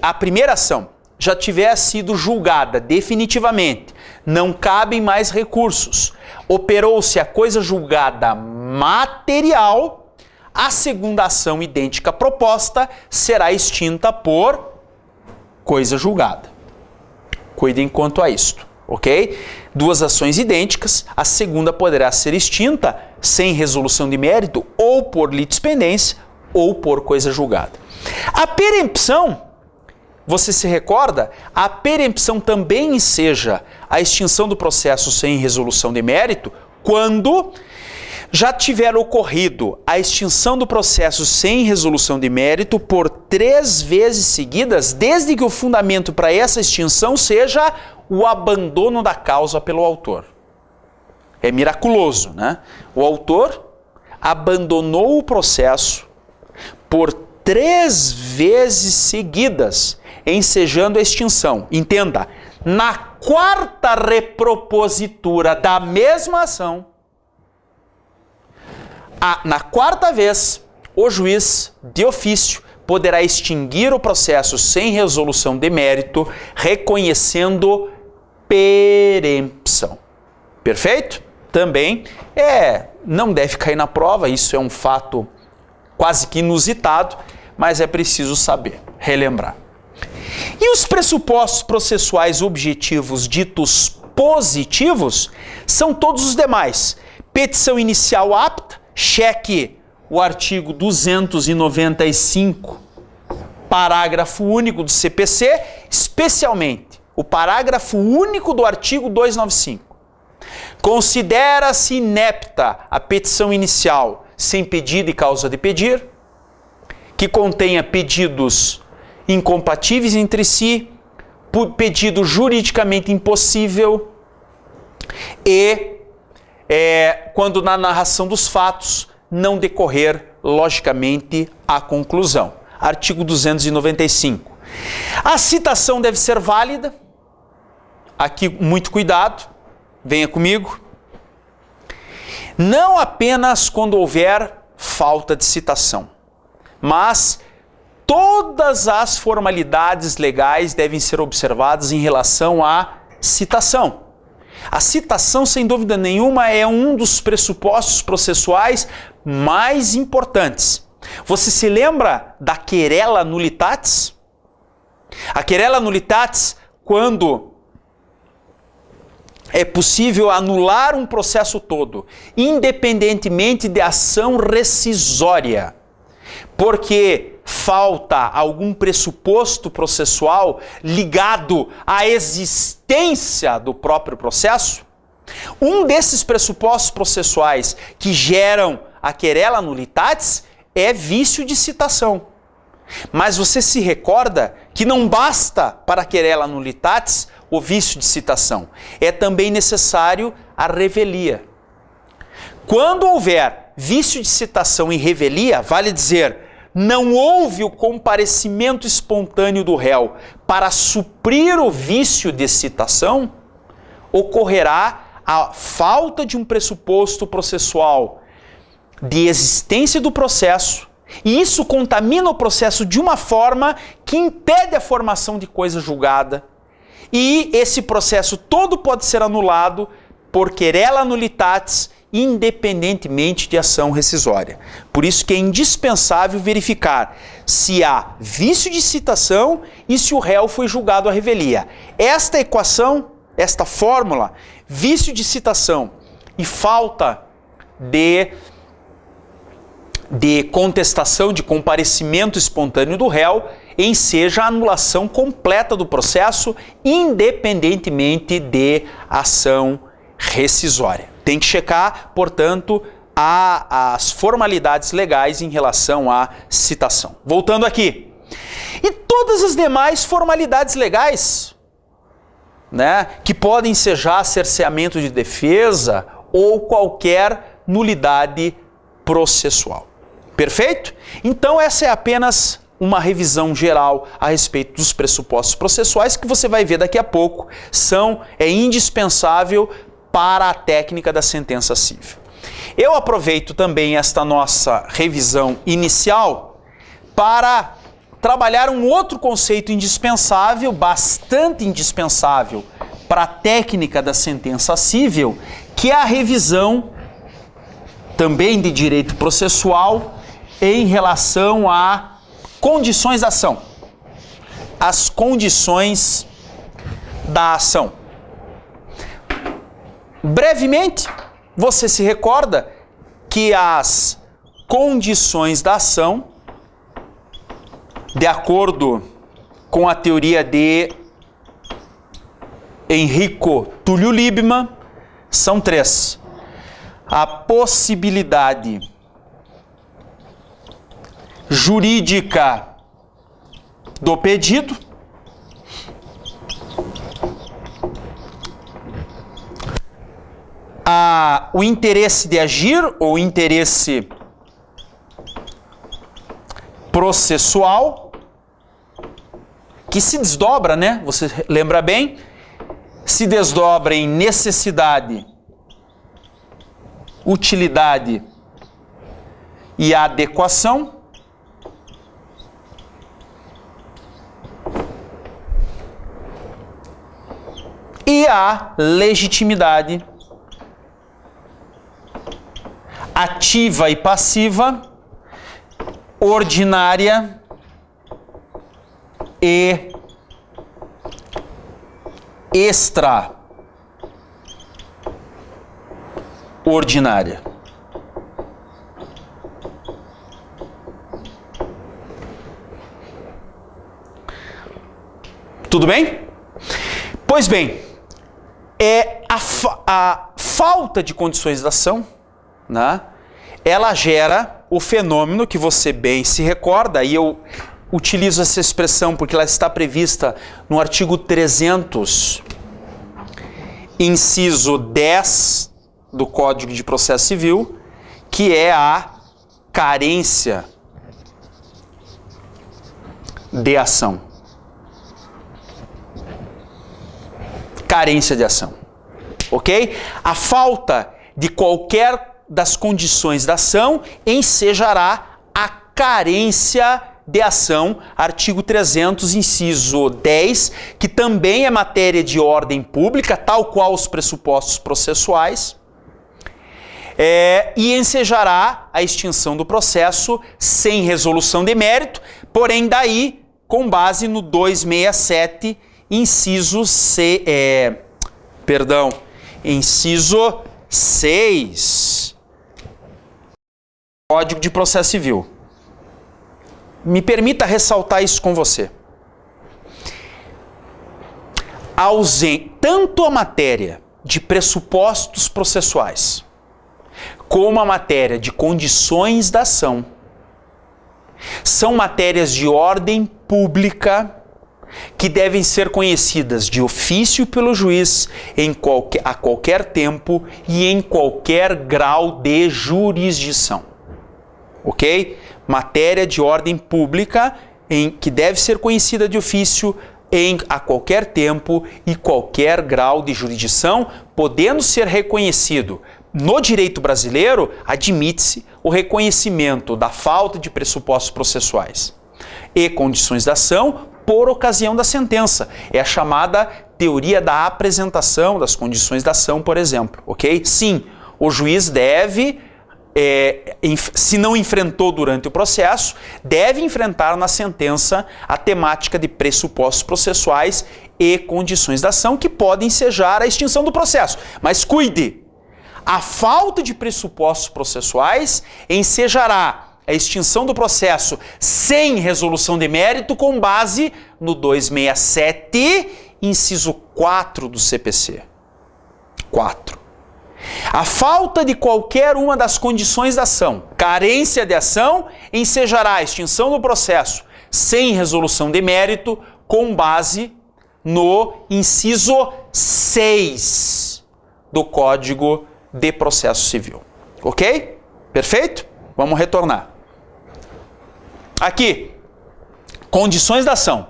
a primeira ação já tiver sido julgada definitivamente, não cabem mais recursos, operou-se a coisa julgada material, a segunda ação idêntica proposta será extinta por coisa julgada. Cuidem quanto a isto, ok? Duas ações idênticas, a segunda poderá ser extinta sem resolução de mérito ou por litispendência ou por coisa julgada. A perempção, você se recorda? A perempção também enseja a extinção do processo sem resolução de mérito quando já tiver ocorrido a extinção do processo sem resolução de mérito por 3 vezes seguidas, desde que o fundamento para essa extinção seja o abandono da causa pelo autor. É miraculoso, né? O autor abandonou o processo por 3 vezes seguidas, ensejando a extinção. Entenda, na 4ª repropositura da mesma ação, na 4ª vez, o juiz, de ofício, poderá extinguir o processo sem resolução de mérito, reconhecendo perempção. Perfeito? Também não deve cair na prova, isso é um fato quase que inusitado, mas é preciso saber, relembrar. E os pressupostos processuais objetivos ditos positivos são todos os demais. Petição inicial apta, cheque o artigo 295, parágrafo único do CPC, especialmente o parágrafo único do artigo 295. Considera-se inepta a petição inicial sem pedido e causa de pedir, que contenha pedidos incompatíveis entre si, pedido juridicamente impossível e quando na narração dos fatos não decorrer logicamente a conclusão. Artigo 295. A citação deve ser válida. Aqui muito cuidado, venha comigo. Não apenas quando houver falta de citação, mas todas as formalidades legais devem ser observadas em relação à citação. A citação, sem dúvida nenhuma, é um dos pressupostos processuais mais importantes. Você se lembra da querela nullitatis? A querela nullitatis, quando é possível anular um processo todo, independentemente de ação rescisória, porque falta algum pressuposto processual ligado à existência do próprio processo. Um desses pressupostos processuais que geram a querela nullitatis é vício de citação. Mas você se recorda que não basta para a querela nullitatis o vício de citação. É também necessário a revelia. Quando houver vício de citação e revelia, vale dizer, não houve o comparecimento espontâneo do réu para suprir o vício de citação, ocorrerá a falta de um pressuposto processual de existência do processo, e isso contamina o processo de uma forma que impede a formação de coisa julgada, e esse processo todo pode ser anulado por querela nullitatis, independentemente de ação rescisória. Por isso que é indispensável verificar se há vício de citação e se o réu foi julgado à revelia. Esta equação, esta fórmula, vício de citação e falta de contestação, de comparecimento espontâneo do réu, enseja a anulação completa do processo, independentemente de ação rescisória. Tem que checar, portanto, as formalidades legais em relação à citação. Voltando aqui. E todas as demais formalidades legais, né, que podem ensejar cerceamento de defesa ou qualquer nulidade processual. Perfeito? Então essa é apenas uma revisão geral a respeito dos pressupostos processuais que você vai ver daqui a pouco. É indispensável para a técnica da sentença civil. Eu aproveito também esta nossa revisão inicial para trabalhar um outro conceito indispensável, bastante indispensável para a técnica da sentença civil, que é a revisão também de direito processual em relação a condições da ação. As condições da ação. Brevemente, você se recorda que as condições da ação, de acordo com a teoria de Enrico Túlio Liebmann, são três. A possibilidade jurídica do pedido, o interesse de agir ou interesse processual, que se desdobra, né? Você lembra bem? Se desdobra em necessidade, utilidade e adequação. E a legitimidade ativa e passiva, ordinária e extraordinária. Tudo bem? Pois bem, a falta de condições da ação, né, ela gera o fenômeno que você bem se recorda, e eu utilizo essa expressão porque ela está prevista no artigo 300, inciso 10 do Código de Processo Civil, que é a carência de ação. Carência de ação, ok? A falta de qualquer das condições da ação ensejará a carência de ação, artigo 300, inciso 10, que também é matéria de ordem pública, tal qual os pressupostos processuais, e ensejará a extinção do processo sem resolução de mérito, porém daí, com base no 267, inciso 6, Código de Processo Civil. Me permita ressaltar isso com você. Tanto a matéria de pressupostos processuais, como a matéria de condições da ação, são matérias de ordem pública que devem ser conhecidas de ofício pelo juiz a qualquer tempo e em qualquer grau de jurisdição. Ok? Matéria de ordem pública que deve ser conhecida de ofício a qualquer tempo e qualquer grau de jurisdição, podendo ser reconhecido. No direito brasileiro, admite-se o reconhecimento da falta de pressupostos processuais e condições da ação por ocasião da sentença. É a chamada teoria da apresentação das condições da ação, por exemplo. Ok? Sim, o juiz deve, se não enfrentou durante o processo, deve enfrentar na sentença a temática de pressupostos processuais e condições da ação que podem ensejar a extinção do processo. Mas cuide! A falta de pressupostos processuais ensejará a extinção do processo sem resolução de mérito com base no 267, inciso 4 do CPC. 4. A falta de qualquer uma das condições da ação, carência de ação, ensejará a extinção do processo sem resolução de mérito com base no inciso 6 do Código de Processo Civil. Ok? Perfeito? Vamos retornar. Aqui, condições da ação.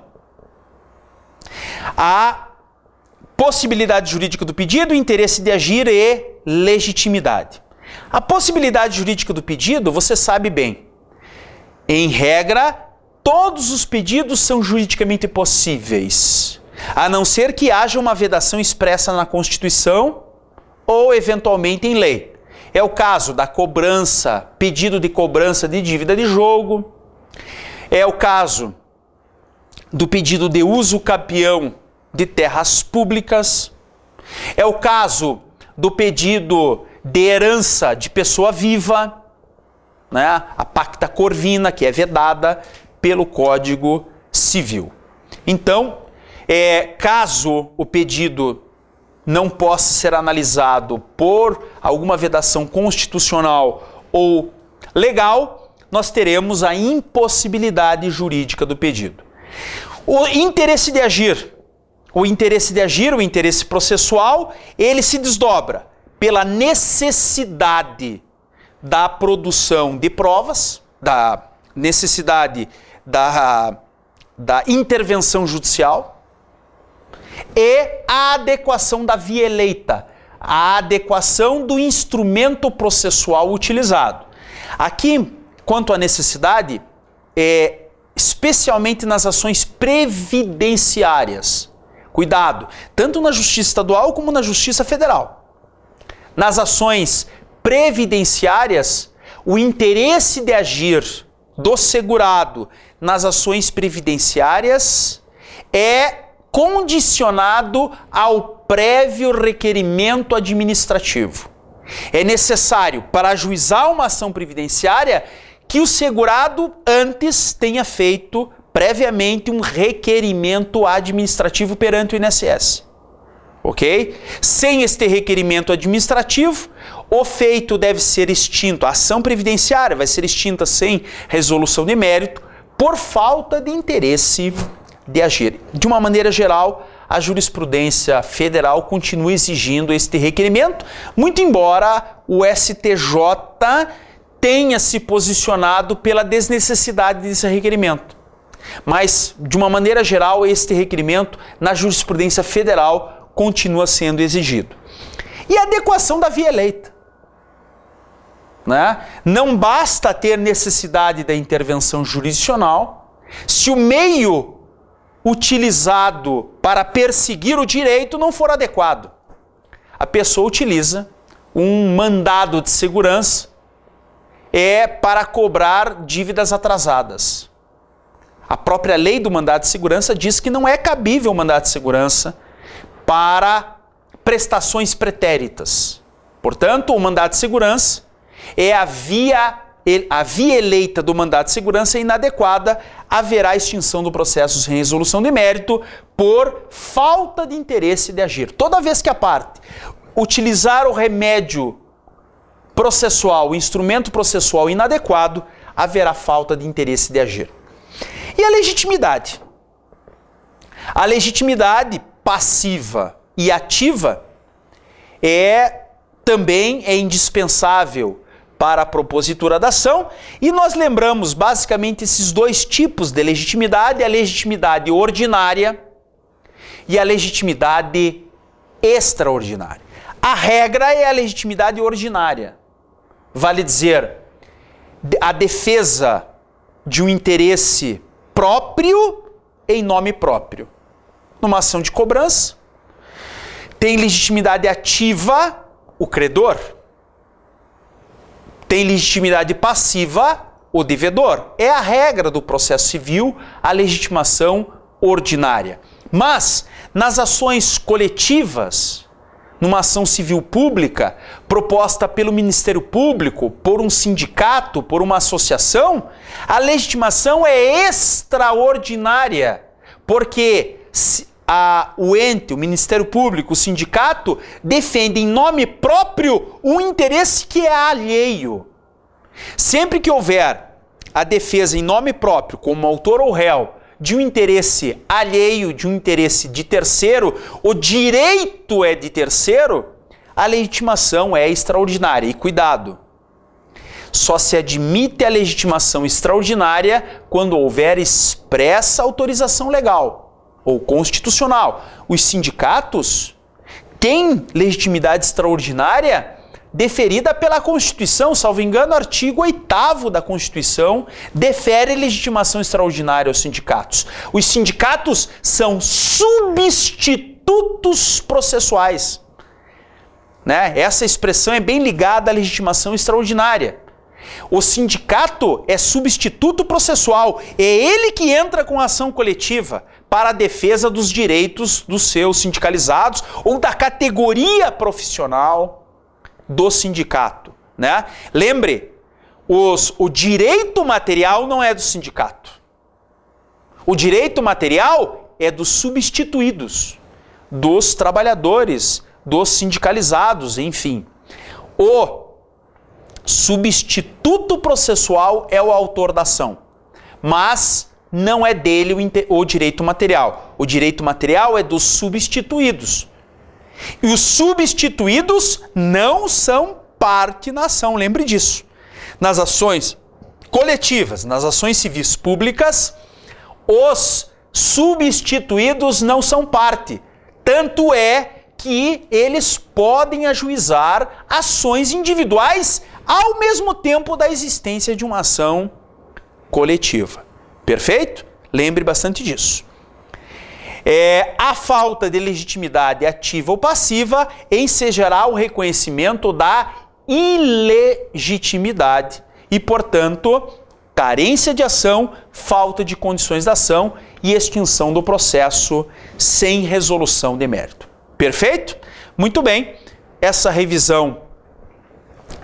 A possibilidade jurídica do pedido, interesse de agir e legitimidade. A possibilidade jurídica do pedido, você sabe bem. Em regra, todos os pedidos são juridicamente possíveis, a não ser que haja uma vedação expressa na Constituição ou eventualmente em lei. É o caso da cobrança, pedido de cobrança de dívida de jogo. É o caso do pedido de uso capião de terras públicas. É o caso do pedido de herança de pessoa viva, né? A pacta corvina, que é vedada pelo Código Civil. Então, caso o pedido não possa ser analisado por alguma vedação constitucional ou legal, nós teremos a impossibilidade jurídica do pedido. O interesse de agir, o interesse processual, ele se desdobra pela necessidade da produção de provas, da necessidade da intervenção judicial, e a adequação da via eleita, a adequação do instrumento processual utilizado. Aqui, quanto à necessidade, especialmente nas ações previdenciárias, cuidado, tanto na Justiça Estadual como na Justiça Federal. Nas ações previdenciárias, o interesse de agir do segurado nas ações previdenciárias é condicionado ao prévio requerimento administrativo. É necessário, para ajuizar uma ação previdenciária, que o segurado antes tenha feito previamente um requerimento administrativo perante o INSS. Ok? Sem este requerimento administrativo, o feito deve ser extinto. A ação previdenciária vai ser extinta sem resolução de mérito por falta de interesse de agir. De uma maneira geral, a jurisprudência federal continua exigindo este requerimento, muito embora o STJ tenha se posicionado pela desnecessidade desse requerimento. Mas, de uma maneira geral, este requerimento na jurisprudência federal continua sendo exigido. E a adequação da via eleita. Né? Não basta ter necessidade da intervenção jurisdicional se o meio utilizado para perseguir o direito não for adequado. A pessoa utiliza um mandado de segurança para cobrar dívidas atrasadas. A própria lei do mandado de segurança diz que não é cabível o mandado de segurança para prestações pretéritas. Portanto, o mandado de segurança é a via eleita do mandado de segurança é inadequada, haverá extinção do processo sem resolução de mérito por falta de interesse de agir. Toda vez que a parte utilizar o remédio processual, o instrumento processual inadequado, haverá falta de interesse de agir. E a legitimidade? A legitimidade passiva e ativa também é indispensável para a propositura da ação, e nós lembramos basicamente esses dois tipos de legitimidade, a legitimidade ordinária e a legitimidade extraordinária. A regra é a legitimidade ordinária, vale dizer, a defesa de um interesse próprio em nome próprio. Numa ação de cobrança, tem legitimidade ativa o credor, tem legitimidade passiva o devedor. É a regra do processo civil, a legitimação ordinária. Mas, nas ações coletivas, numa ação civil pública, proposta pelo Ministério Público, por um sindicato, por uma associação, a legitimação é extraordinária, porque o ente, o Ministério Público, o sindicato, defende em nome próprio um interesse que é alheio. Sempre que houver a defesa em nome próprio, como autor ou réu, de um interesse alheio, de um interesse de terceiro, o direito é de terceiro, a legitimação é extraordinária. E cuidado, só se admite a legitimação extraordinária quando houver expressa autorização legal ou constitucional. Os sindicatos têm legitimidade extraordinária deferida pela Constituição, salvo engano, artigo 8º da Constituição defere legitimação extraordinária aos sindicatos. Os sindicatos são substitutos processuais. Né? Essa expressão é bem ligada à legitimação extraordinária. O sindicato é substituto processual, é ele que entra com a ação coletiva para a defesa dos direitos dos seus sindicalizados ou da categoria profissional do sindicato. Né? Lembre, o direito material não é do sindicato. O direito material é dos substituídos, dos trabalhadores, dos sindicalizados, enfim. O substituto processual é o autor da ação, mas não é dele o direito material. O direito material é dos substituídos. E os substituídos não são parte na ação, lembre disso. Nas ações coletivas, nas ações civis públicas, os substituídos não são parte. Tanto é que eles podem ajuizar ações individuais ao mesmo tempo da existência de uma ação coletiva. Perfeito? Lembre bastante disso. A falta de legitimidade ativa ou passiva ensejará o reconhecimento da ilegitimidade e, portanto, carência de ação, falta de condições da ação e extinção do processo sem resolução de mérito. Perfeito? Muito bem. Essa revisão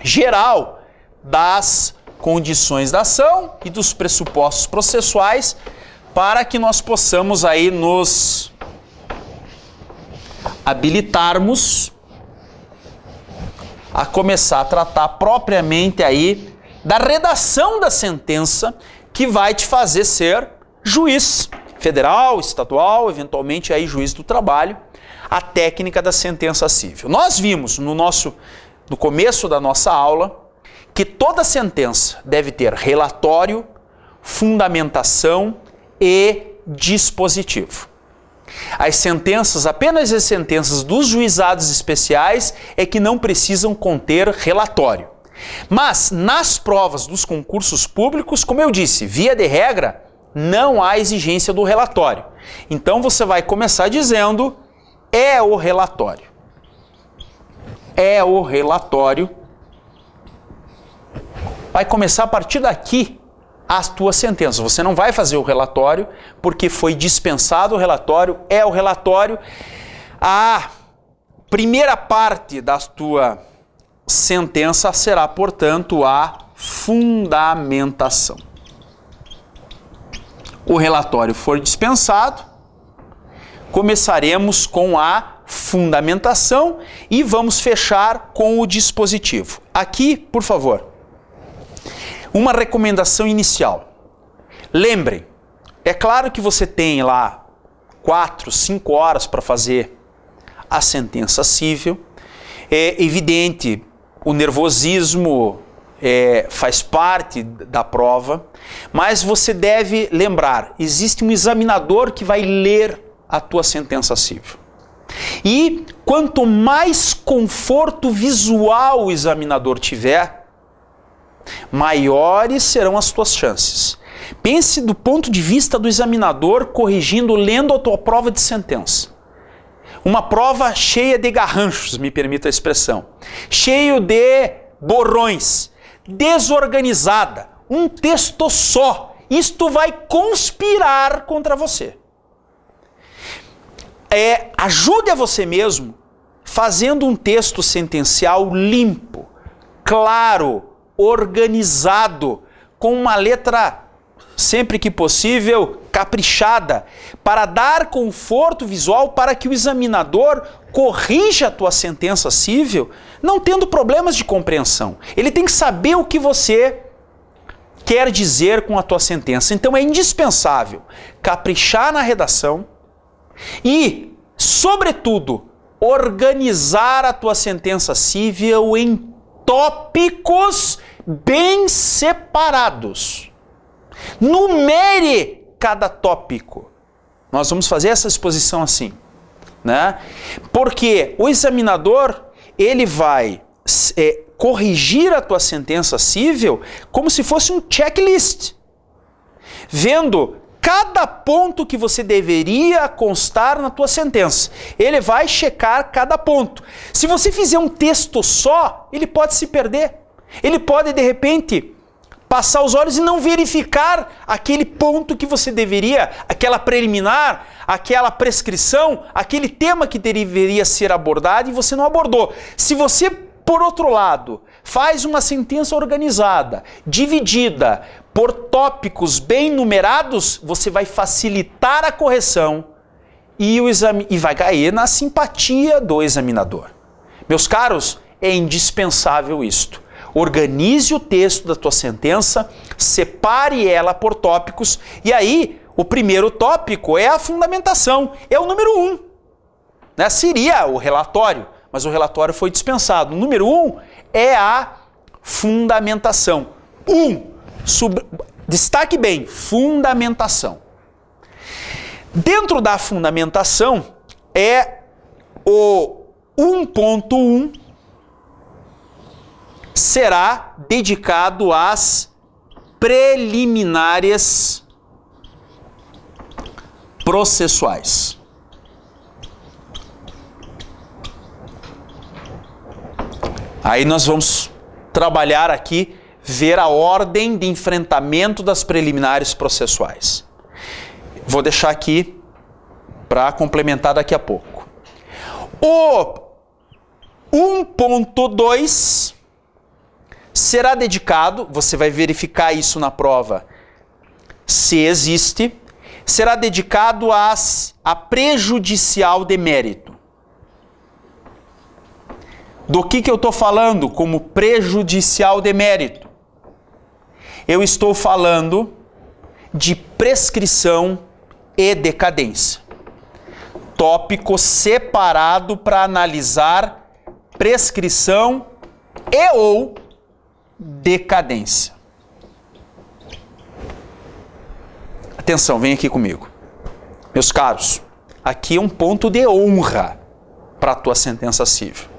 geral das condições da ação e dos pressupostos processuais para que nós possamos aí nos habilitarmos a começar a tratar propriamente aí da redação da sentença que vai te fazer ser juiz federal, estadual, eventualmente aí juiz do trabalho, a técnica da sentença civil. Nós vimos no começo da nossa aula que toda sentença deve ter relatório, fundamentação e dispositivo. As sentenças, apenas as sentenças dos juizados especiais é que não precisam conter relatório. Mas nas provas dos concursos públicos, como eu disse, via de regra, não há exigência do relatório. Então você vai começar dizendo, é o relatório. É o relatório. Vai começar a partir daqui a tua sentença. Você não vai fazer o relatório porque foi dispensado o relatório, é o relatório. A primeira parte da tua sentença será, portanto, a fundamentação. O relatório for dispensado, começaremos com a fundamentação e vamos fechar com o dispositivo. Aqui, por favor, uma recomendação inicial. Lembrem, é claro que você tem lá 4, 5 horas para fazer a sentença civil. É evidente, o nervosismo faz parte da prova, mas você deve lembrar, existe um examinador que vai ler a tua sentença civil. E quanto mais conforto visual o examinador tiver, maiores serão as tuas chances. Pense do ponto de vista do examinador corrigindo, lendo a tua prova de sentença. Uma prova cheia de garranchos, me permita a expressão, cheio de borrões, desorganizada, um texto só. Isto vai conspirar contra você. Ajude a você mesmo fazendo um texto sentencial limpo, claro, organizado, com uma letra, sempre que possível, caprichada, para dar conforto visual para que o examinador corrija a tua sentença civil, não tendo problemas de compreensão. Ele tem que saber o que você quer dizer com a tua sentença. Então é indispensável caprichar na redação e, sobretudo, organizar a tua sentença civil em tópicos bem separados. Numere cada tópico. Nós vamos fazer essa exposição assim, né? Porque o examinador, ele vai corrigir a tua sentença civil como se fosse um checklist, vendo cada ponto que você deveria constar na tua sentença. Ele vai checar cada ponto. Se você fizer um texto só, ele pode se perder. Ele pode, de repente, passar os olhos e não verificar aquele ponto que você deveria, aquela preliminar, aquela prescrição, aquele tema que deveria ser abordado e você não abordou. Se você, por outro lado, faz uma sentença organizada, dividida por tópicos bem numerados, você vai facilitar a correção e vai cair na simpatia do examinador. Meus caros, é indispensável isto. Organize o texto da tua sentença, separe ela por tópicos, e aí o primeiro tópico é a fundamentação, é o número 1. Né? Seria o relatório, mas o relatório foi dispensado. O número 1 é a fundamentação. Destaque bem, fundamentação. Dentro da fundamentação é o 1.1 será dedicado às preliminares processuais. Aí nós vamos trabalhar aqui, ver a ordem de enfrentamento das preliminares processuais. Vou deixar aqui para complementar daqui a pouco. O 1.2 será dedicado, você vai verificar isso na prova, se existe, será dedicado a prejudicial demérito. Do que eu estou falando como prejudicial demérito? Eu estou falando de prescrição e decadência. Tópico separado para analisar prescrição e ou decadência. Atenção, vem aqui comigo. Meus caros, aqui é um ponto de honra para a tua sentença civil.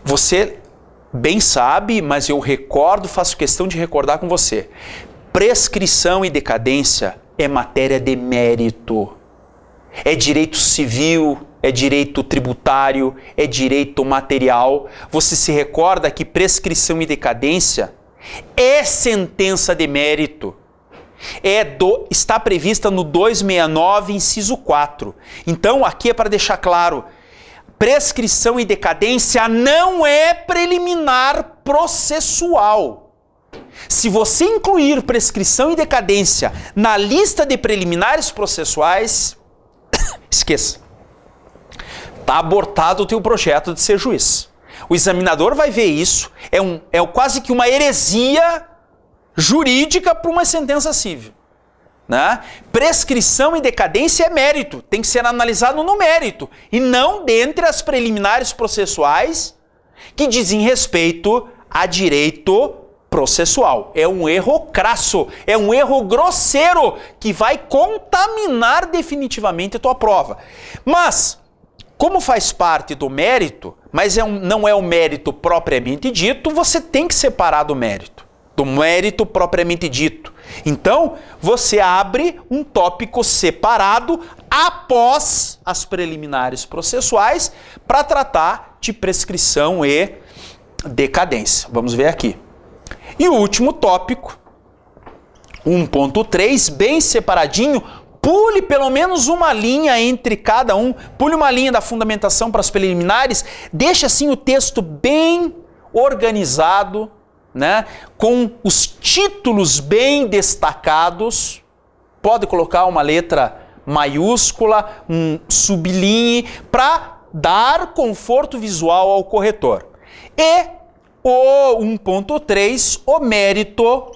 Você bem sabe, mas eu recordo, faço questão de recordar com você. Prescrição e decadência é matéria de mérito. É direito civil, é direito tributário, é direito material. Você se recorda que prescrição e decadência é sentença de mérito. Está prevista no 269, inciso 4. Então, aqui é para deixar claro, prescrição e decadência não é preliminar processual. Se você incluir prescrição e decadência na lista de preliminares processuais, esqueça. Está abortado o teu projeto de ser juiz. O examinador vai ver isso, é quase que uma heresia jurídica para uma sentença civil. Né? Prescrição e decadência é mérito, tem que ser analisado no mérito, e não dentre as preliminares processuais que dizem respeito a direito processual. É um erro crasso, é um erro grosseiro que vai contaminar definitivamente a tua prova. Mas, como faz parte do mérito, mas não é o mérito propriamente dito, você tem que separar do mérito propriamente dito. Então, você abre um tópico separado após as preliminares processuais para tratar de prescrição e decadência. Vamos ver aqui. E o último tópico, 1.3, bem separadinho, pule pelo menos uma linha entre cada um, pule uma linha da fundamentação para as preliminares, deixa assim o texto bem organizado, né? Com os títulos bem destacados, pode colocar uma letra maiúscula, um sublinhe, para dar conforto visual ao corretor. E o 1.3, o mérito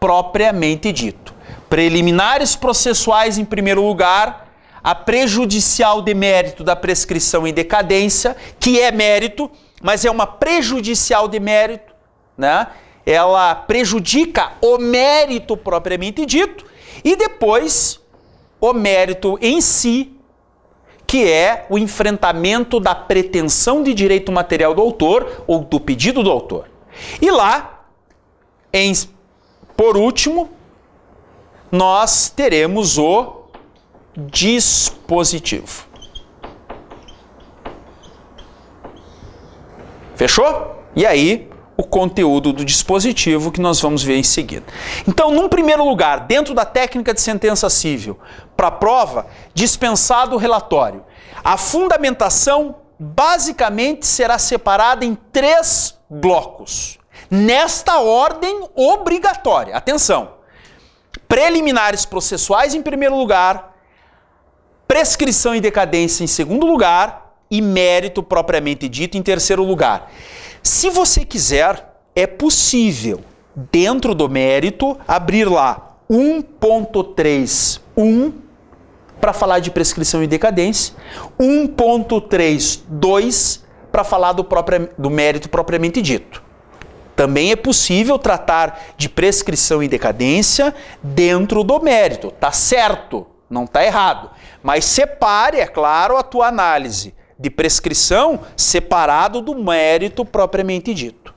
propriamente dito. Preliminares processuais em primeiro lugar, a prejudicial de mérito da prescrição e decadência, que é mérito, mas é uma prejudicial de mérito, né? Ela prejudica o mérito propriamente dito, e depois o mérito em si, que é o enfrentamento da pretensão de direito material do autor ou do pedido do autor. E lá, por último, nós teremos o dispositivo. Fechou? E aí, o conteúdo do dispositivo que nós vamos ver em seguida. Então, num primeiro lugar, dentro da técnica de sentença civil, para a prova, dispensado o relatório. A fundamentação basicamente será separada em 3 blocos. Nesta ordem obrigatória. Atenção! Preliminares processuais em primeiro lugar, prescrição e decadência em segundo lugar e mérito propriamente dito em terceiro lugar. Se você quiser, é possível, dentro do mérito, abrir lá 1.3.1 para falar de prescrição e decadência, 1.3.2 para falar do mérito propriamente dito. Também é possível tratar de prescrição e decadência dentro do mérito. Tá certo, não tá errado. Mas separe, é claro, a tua análise de prescrição separado do mérito propriamente dito.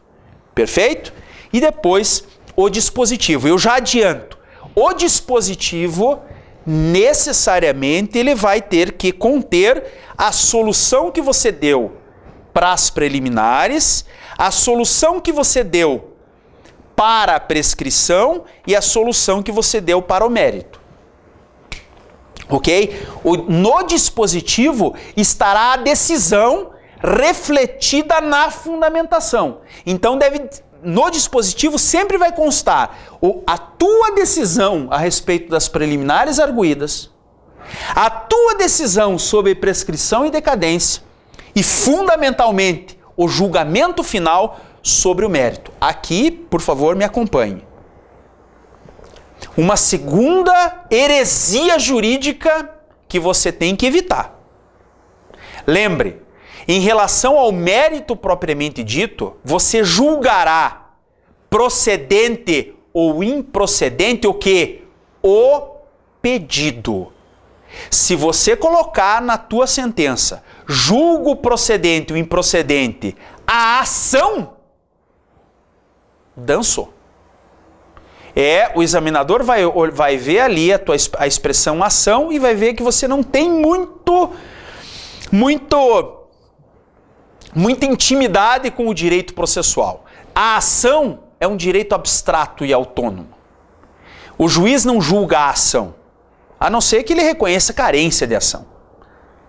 Perfeito? E depois o dispositivo. Eu já adianto, o dispositivo necessariamente ele vai ter que conter a solução que você deu para as preliminares, a solução que você deu para a prescrição e a solução que você deu para o mérito. Ok? No dispositivo estará a decisão refletida na fundamentação. Então no dispositivo sempre vai constar a tua decisão a respeito das preliminares arguidas, a tua decisão sobre prescrição e decadência e, fundamentalmente, o julgamento final sobre o mérito. Aqui, por favor, me acompanhe. Uma segunda heresia jurídica que você tem que evitar. Lembre, em relação ao mérito propriamente dito, você julgará procedente ou improcedente o quê? O pedido. Se você colocar na tua sentença, julgo procedente ou improcedente a ação, dançou. O examinador vai ver ali a expressão ação e vai ver que você não tem muita intimidade com o direito processual. A ação é um direito abstrato e autônomo. O juiz não julga a ação, a não ser que ele reconheça carência de ação,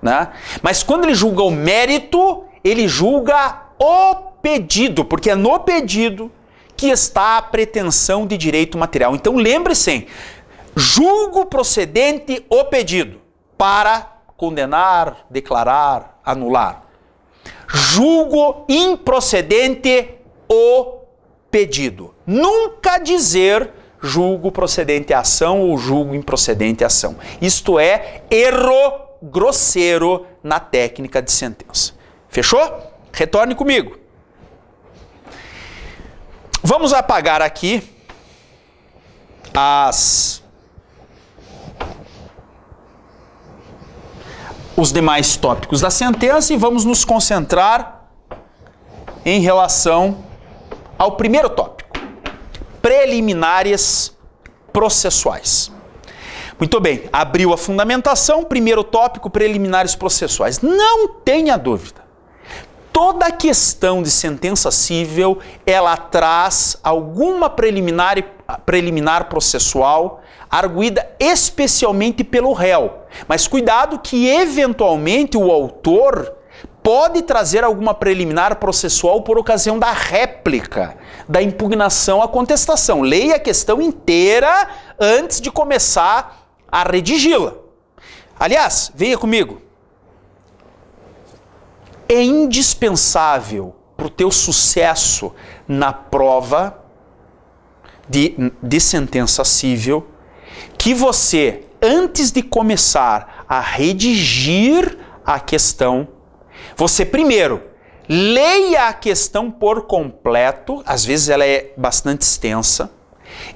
né? Mas quando ele julga o mérito, ele julga o pedido, porque é no pedido que está a pretensão de direito material. Então lembre-se, julgo procedente o pedido para condenar, declarar, anular. Julgo improcedente o pedido. Nunca dizer julgo procedente a ação ou julgo improcedente a ação. Isto é erro grosseiro na técnica de sentença. Fechou? Retorne comigo. Vamos apagar aqui os demais tópicos da sentença e vamos nos concentrar em relação ao primeiro tópico, preliminares processuais. Muito bem, abriu a fundamentação, primeiro tópico, preliminares processuais. Não tenha dúvida. Toda questão de sentença civil, ela traz alguma preliminar processual arguída especialmente pelo réu. Mas cuidado que, eventualmente, o autor pode trazer alguma preliminar processual por ocasião da réplica, da impugnação à contestação. Leia a questão inteira antes de começar a redigi-la. Aliás, venha comigo. É indispensável para o teu sucesso na prova de sentença civil que você, antes de começar a redigir a questão, você primeiro leia a questão por completo, às vezes ela é bastante extensa,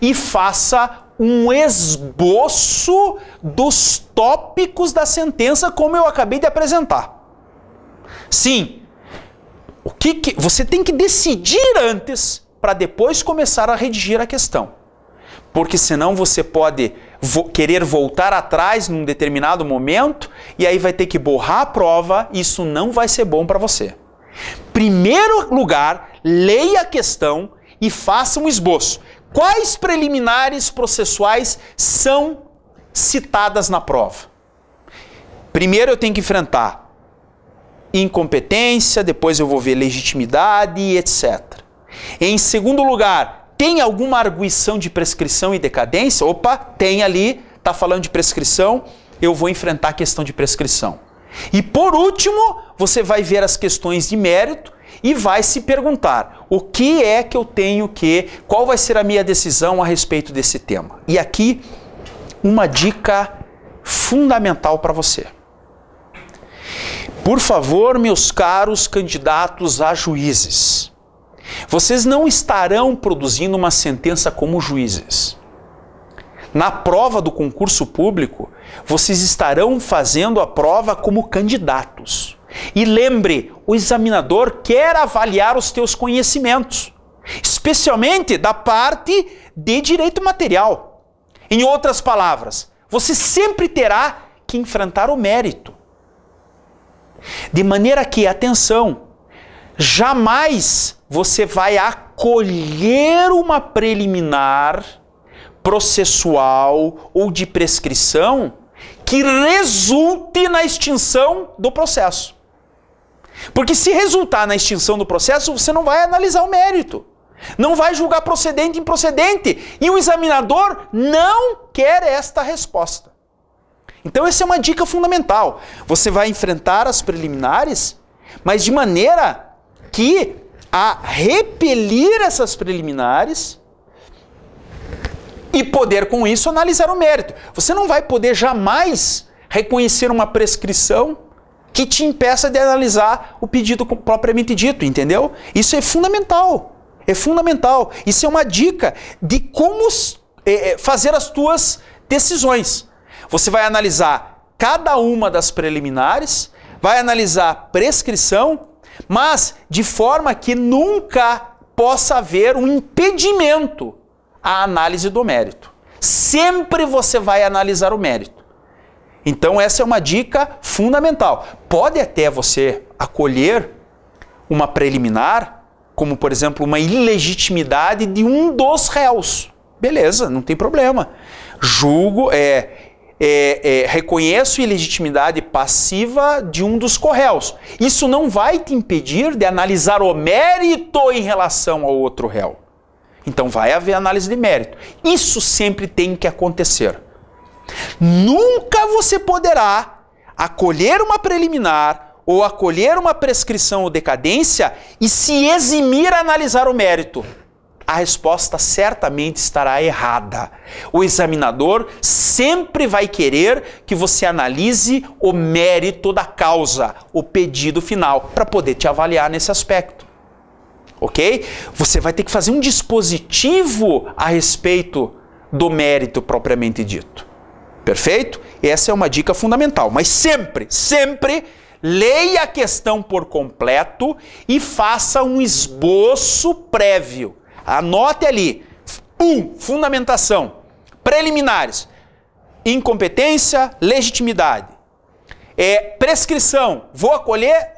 e faça um esboço dos tópicos da sentença como eu acabei de apresentar. Sim, você tem que decidir antes para depois começar a redigir a questão. Porque senão você pode querer voltar atrás num determinado momento e aí vai ter que borrar a prova e isso não vai ser bom para você. Primeiro lugar, leia a questão e faça um esboço. Quais preliminares processuais são citadas na prova? Primeiro eu tenho que enfrentar incompetência, depois eu vou ver legitimidade, etc. Em segundo lugar, tem alguma arguição de prescrição e decadência? Opa, tem ali, está falando de prescrição, eu vou enfrentar a questão de prescrição. E por último, você vai ver as questões de mérito e vai se perguntar, o que é que eu tenho qual vai ser a minha decisão a respeito desse tema? E aqui, uma dica fundamental para você. Por favor, meus caros candidatos a juízes, vocês não estarão produzindo uma sentença como juízes. Na prova do concurso público, vocês estarão fazendo a prova como candidatos. E lembre, o examinador quer avaliar os teus conhecimentos, especialmente da parte de direito material. Em outras palavras, você sempre terá que enfrentar o mérito. De maneira que, atenção, jamais você vai acolher uma preliminar processual ou de prescrição que resulte na extinção do processo. Porque se resultar na extinção do processo, você não vai analisar o mérito. Não vai julgar procedente e improcedente. E o examinador não quer esta resposta. Então essa é uma dica fundamental. Você vai enfrentar as preliminares, mas de maneira que a repelir essas preliminares e poder com isso analisar o mérito. Você não vai poder jamais reconhecer uma prescrição que te impeça de analisar o pedido propriamente dito, entendeu? Isso é fundamental. É fundamental. Isso é uma dica de como fazer as tuas decisões. Você vai analisar cada uma das preliminares, vai analisar prescrição, mas de forma que nunca possa haver um impedimento à análise do mérito. Sempre você vai analisar o mérito. Então essa é uma dica fundamental. Pode até você acolher uma preliminar, como por exemplo uma ilegitimidade de um dos réus. Beleza, não tem problema. Julgo, reconheço ilegitimidade passiva de um dos corréus. Isso não vai te impedir de analisar o mérito em relação ao outro réu. Então vai haver análise de mérito. Isso sempre tem que acontecer. Nunca você poderá acolher uma preliminar ou acolher uma prescrição ou decadência e se eximir a analisar o mérito. A resposta certamente estará errada. O examinador sempre vai querer que você analise o mérito da causa, o pedido final, para poder te avaliar nesse aspecto. Ok? Você vai ter que fazer um dispositivo a respeito do mérito propriamente dito. Perfeito? Essa é uma dica fundamental. Mas sempre, sempre leia a questão por completo e faça um esboço prévio. Anote ali. Fundamentação. Preliminares. Incompetência, legitimidade. Prescrição. Vou acolher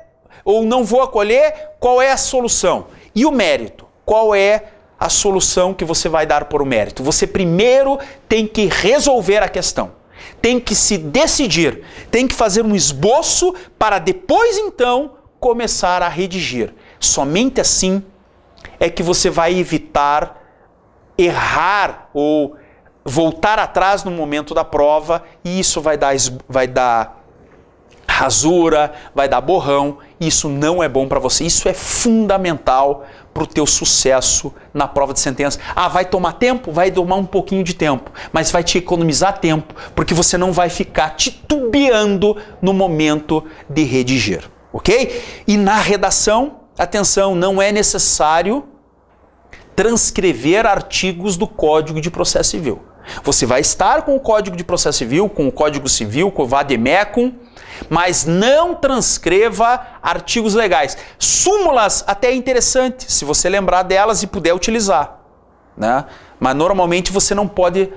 ou não vou acolher? Qual é a solução? E o mérito? Qual é a solução que você vai dar por o mérito? Você primeiro tem que resolver a questão. Tem que se decidir. Tem que fazer um esboço para depois então começar a redigir. Somente assim é que você vai evitar errar ou voltar atrás no momento da prova e isso vai dar rasura, vai dar borrão. Isso não é bom para você. Isso é fundamental para o teu sucesso na prova de sentença. Vai tomar tempo? Vai tomar um pouquinho de tempo, mas vai te economizar tempo, porque você não vai ficar titubeando no momento de redigir, ok? E na redação, atenção, não é necessário transcrever artigos do Código de Processo Civil. Você vai estar com o Código de Processo Civil, com o Código Civil, com o Vademecum, mas não transcreva artigos legais. Súmulas até é interessante, se você lembrar delas e puder utilizar, né? Mas normalmente você não pode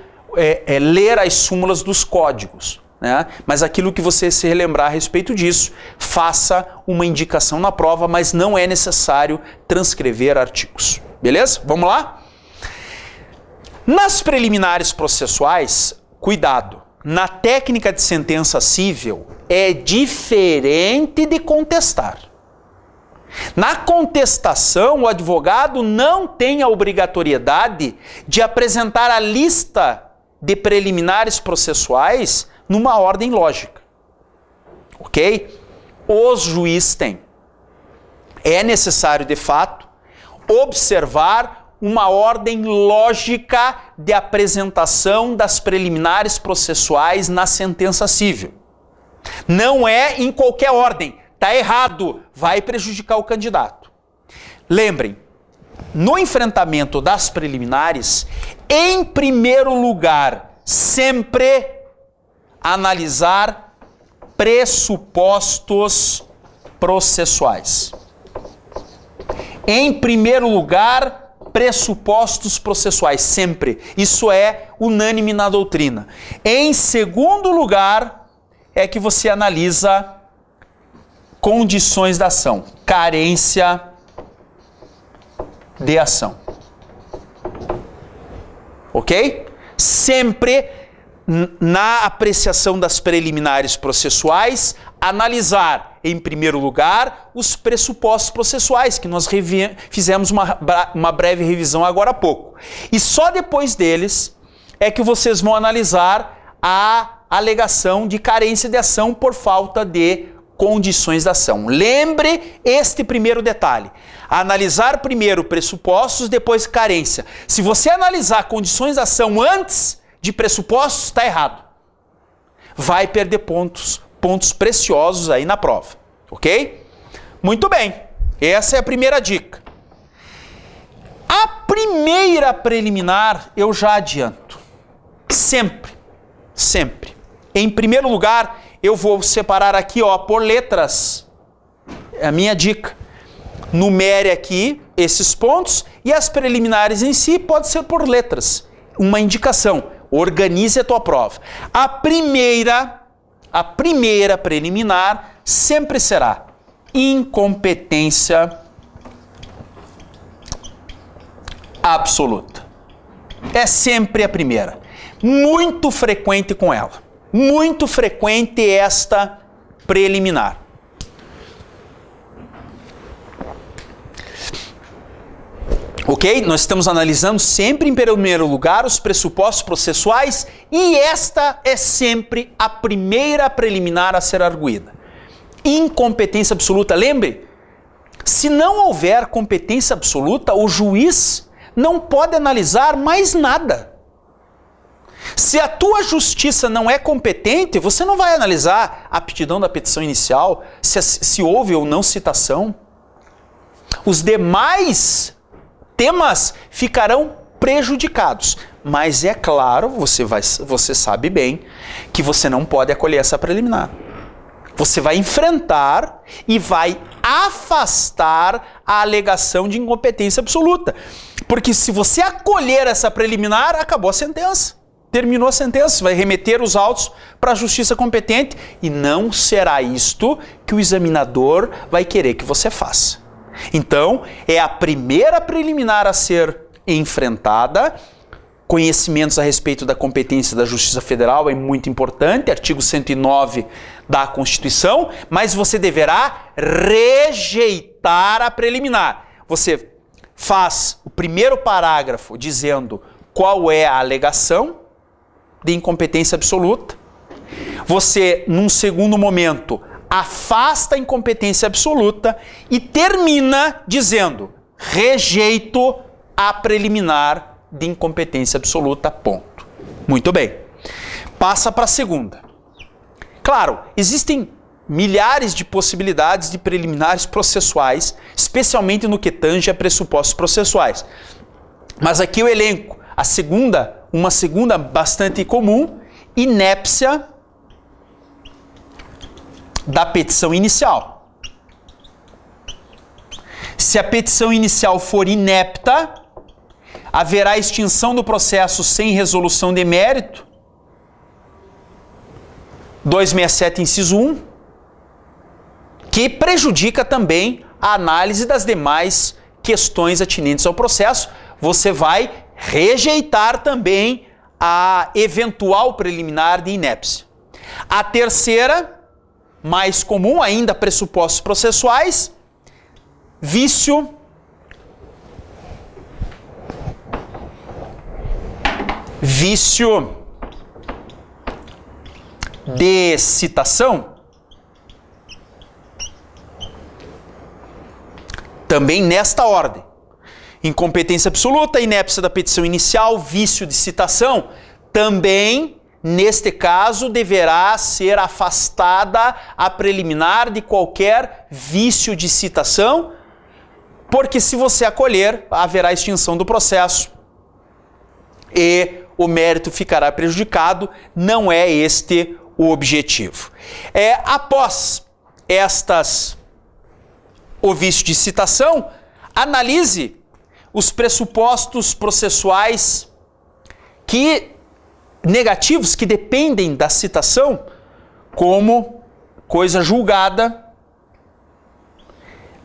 ler as súmulas dos códigos, né? Mas aquilo que você se relembrar a respeito disso, faça uma indicação na prova, mas não é necessário transcrever artigos. Beleza? Vamos lá? Nas preliminares processuais, cuidado. Na técnica de sentença cível, é diferente de contestar. Na contestação, o advogado não tem a obrigatoriedade de apresentar a lista de preliminares processuais numa ordem lógica. Ok? Os juízes têm. É necessário, de fato, observar uma ordem lógica de apresentação das preliminares processuais na sentença cível. Não é em qualquer ordem. Está errado. Vai prejudicar o candidato. Lembrem, no enfrentamento das preliminares, em primeiro lugar, sempre analisar pressupostos processuais. Em primeiro lugar, pressupostos processuais, sempre. Isso é unânime na doutrina. Em segundo lugar, é que você analisa condições da ação, carência de ação. Ok? Sempre na apreciação das preliminares processuais, analisar, em primeiro lugar, os pressupostos processuais, que nós fizemos uma breve revisão agora há pouco. E só depois deles é que vocês vão analisar a alegação de carência de ação por falta de condições da ação. Lembre este primeiro detalhe. Analisar primeiro pressupostos, depois carência. Se você analisar condições da ação antes de pressupostos, está errado. Vai perder pontos preciosos aí na prova. Ok? Muito bem. Essa é a primeira dica. A primeira preliminar eu já adianto. Sempre. Em primeiro lugar, eu vou separar aqui, ó, por letras. É a minha dica. Numere aqui esses pontos e as preliminares em si pode ser por letras. Uma indicação. Organize a tua prova. A primeira preliminar sempre será incompetência absoluta. É sempre a primeira. Muito frequente com ela. Muito frequente esta preliminar. Ok? Nós estamos analisando sempre em primeiro lugar os pressupostos processuais e esta é sempre a primeira preliminar a ser arguída. Incompetência absoluta. Lembre, se não houver competência absoluta, o juiz não pode analisar mais nada. Se a tua justiça não é competente, você não vai analisar a aptidão da petição inicial, se houve ou não citação. Os demais temas ficarão prejudicados. Mas é claro, você sabe bem, que você não pode acolher essa preliminar. Você vai enfrentar e vai afastar a alegação de incompetência absoluta. Porque se você acolher essa preliminar, acabou a sentença. Terminou a sentença, vai remeter os autos para a justiça competente e não será isto que o examinador vai querer que você faça. Então, é a primeira preliminar a ser enfrentada. Conhecimentos a respeito da competência da Justiça Federal é muito importante, artigo 109 da Constituição, mas você deverá rejeitar a preliminar. Você faz o primeiro parágrafo dizendo qual é a alegação de incompetência absoluta. Você, num segundo momento, afasta a incompetência absoluta e termina dizendo: rejeito a preliminar de incompetência absoluta, ponto. Muito bem. Passa para a segunda. Claro, existem milhares de possibilidades de preliminares processuais, especialmente no que tange a pressupostos processuais. Mas aqui eu elenco uma segunda bastante comum, inépcia da petição inicial. Se a petição inicial for inepta, haverá extinção do processo sem resolução de mérito, 267, inciso 1, que prejudica também a análise das demais questões atinentes ao processo. Você vai rejeitar também a eventual preliminar de inépcia. A terceira, mais comum, ainda pressupostos processuais, vício de citação, também nesta ordem. Incompetência absoluta, inépcia da petição inicial, vício de citação, também, neste caso, deverá ser afastada a preliminar de qualquer vício de citação, porque se você acolher, haverá extinção do processo e o mérito ficará prejudicado. Não é este o objetivo. Após o vício de citação, analise os pressupostos processuais negativos que dependem da citação, como coisa julgada,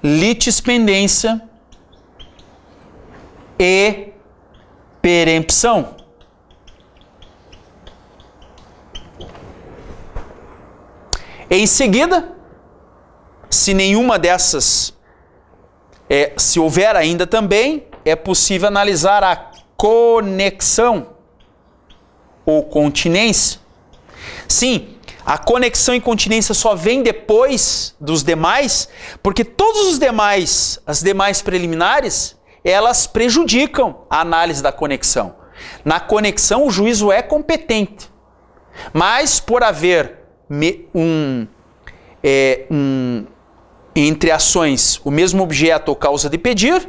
litispendência, e perempção. Em seguida, se nenhuma dessas, se houver ainda também, é possível analisar a conexão ou continência. Sim, a conexão e continência só vem depois dos demais, porque as demais preliminares, elas prejudicam a análise da conexão. Na conexão, o juízo é competente, mas por haver entre ações o mesmo objeto ou causa de pedir,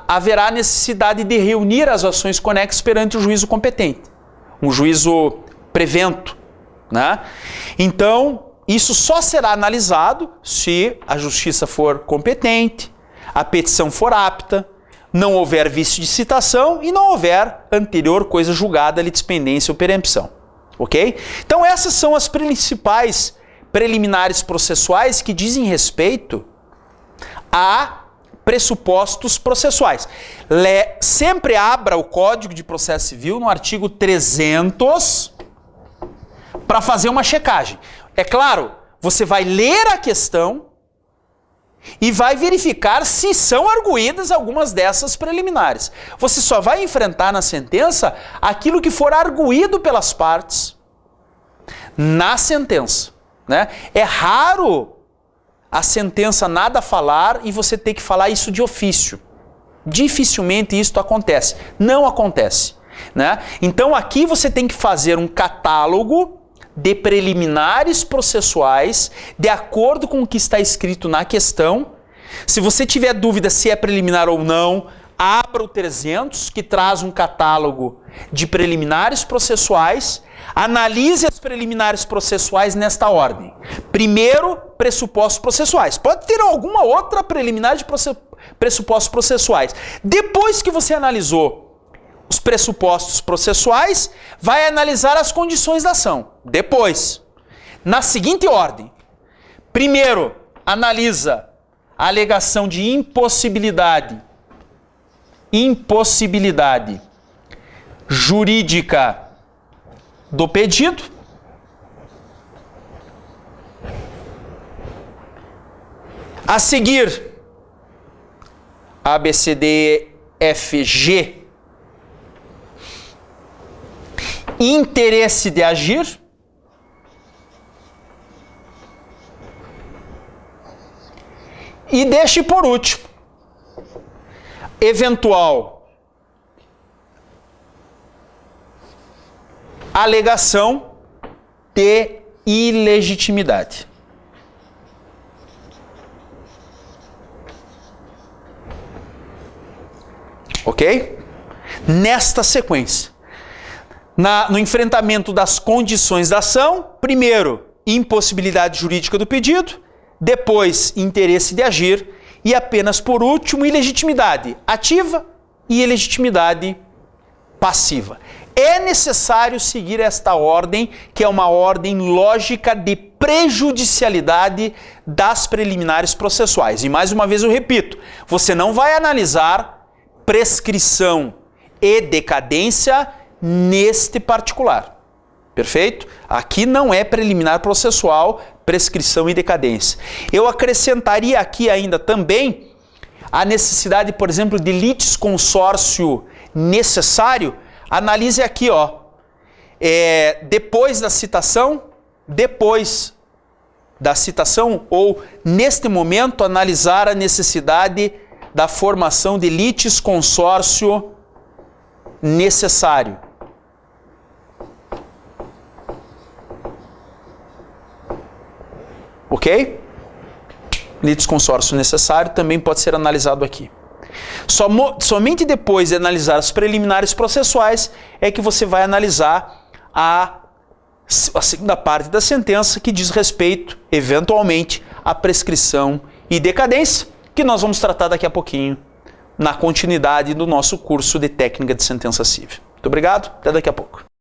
haverá necessidade de reunir as ações conexas perante o juízo competente, um juízo prevento, né? Então, isso só será analisado se a justiça for competente, a petição for apta, não houver vício de citação e não houver anterior coisa julgada, litispendência ou perempção. Ok? Então, essas são as principais preliminares processuais que dizem respeito a pressupostos processuais. Sempre abra o Código de Processo Civil no artigo 300 para fazer uma checagem. É claro, você vai ler a questão e vai verificar se são arguídas algumas dessas preliminares. Você só vai enfrentar na sentença aquilo que for arguído pelas partes na sentença, né? É raro a sentença nada falar e você ter que falar isso de ofício. Dificilmente isso acontece. Não acontece, né? Então aqui você tem que fazer um catálogo de preliminares processuais de acordo com o que está escrito na questão. Se você tiver dúvida se é preliminar ou não, abra o 300, que traz um catálogo de preliminares processuais. Analise as preliminares processuais nesta ordem. Primeiro, pressupostos processuais. Pode ter alguma outra preliminar de pressupostos processuais. Depois que você analisou os pressupostos processuais, vai analisar as condições da ação. Depois, na seguinte ordem. Primeiro, analisa a alegação de impossibilidade jurídica do pedido. A seguir, A, B, C, D, F, G. Interesse de agir. E deixe por último, eventual alegação de ilegitimidade. Ok? Nesta sequência. No enfrentamento das condições da ação, primeiro, impossibilidade jurídica do pedido, depois, interesse de agir e apenas por último, ilegitimidade ativa e ilegitimidade passiva. É necessário seguir esta ordem, que é uma ordem lógica de prejudicialidade das preliminares processuais. E mais uma vez eu repito, você não vai analisar prescrição e decadência neste particular. Perfeito? Aqui não é preliminar processual, prescrição e decadência. Eu acrescentaria aqui ainda também a necessidade, por exemplo, de litisconsórcio necessário. Analise aqui, ó, depois da citação ou neste momento analisar a necessidade da formação de litisconsórcio necessário. Ok? Litisconsórcio necessário também pode ser analisado aqui. Somente depois de analisar as preliminares processuais é que você vai analisar a segunda parte da sentença, que diz respeito, eventualmente, à prescrição e decadência, que nós vamos tratar daqui a pouquinho, na continuidade do nosso curso de técnica de sentença civil. Muito obrigado, até daqui a pouco.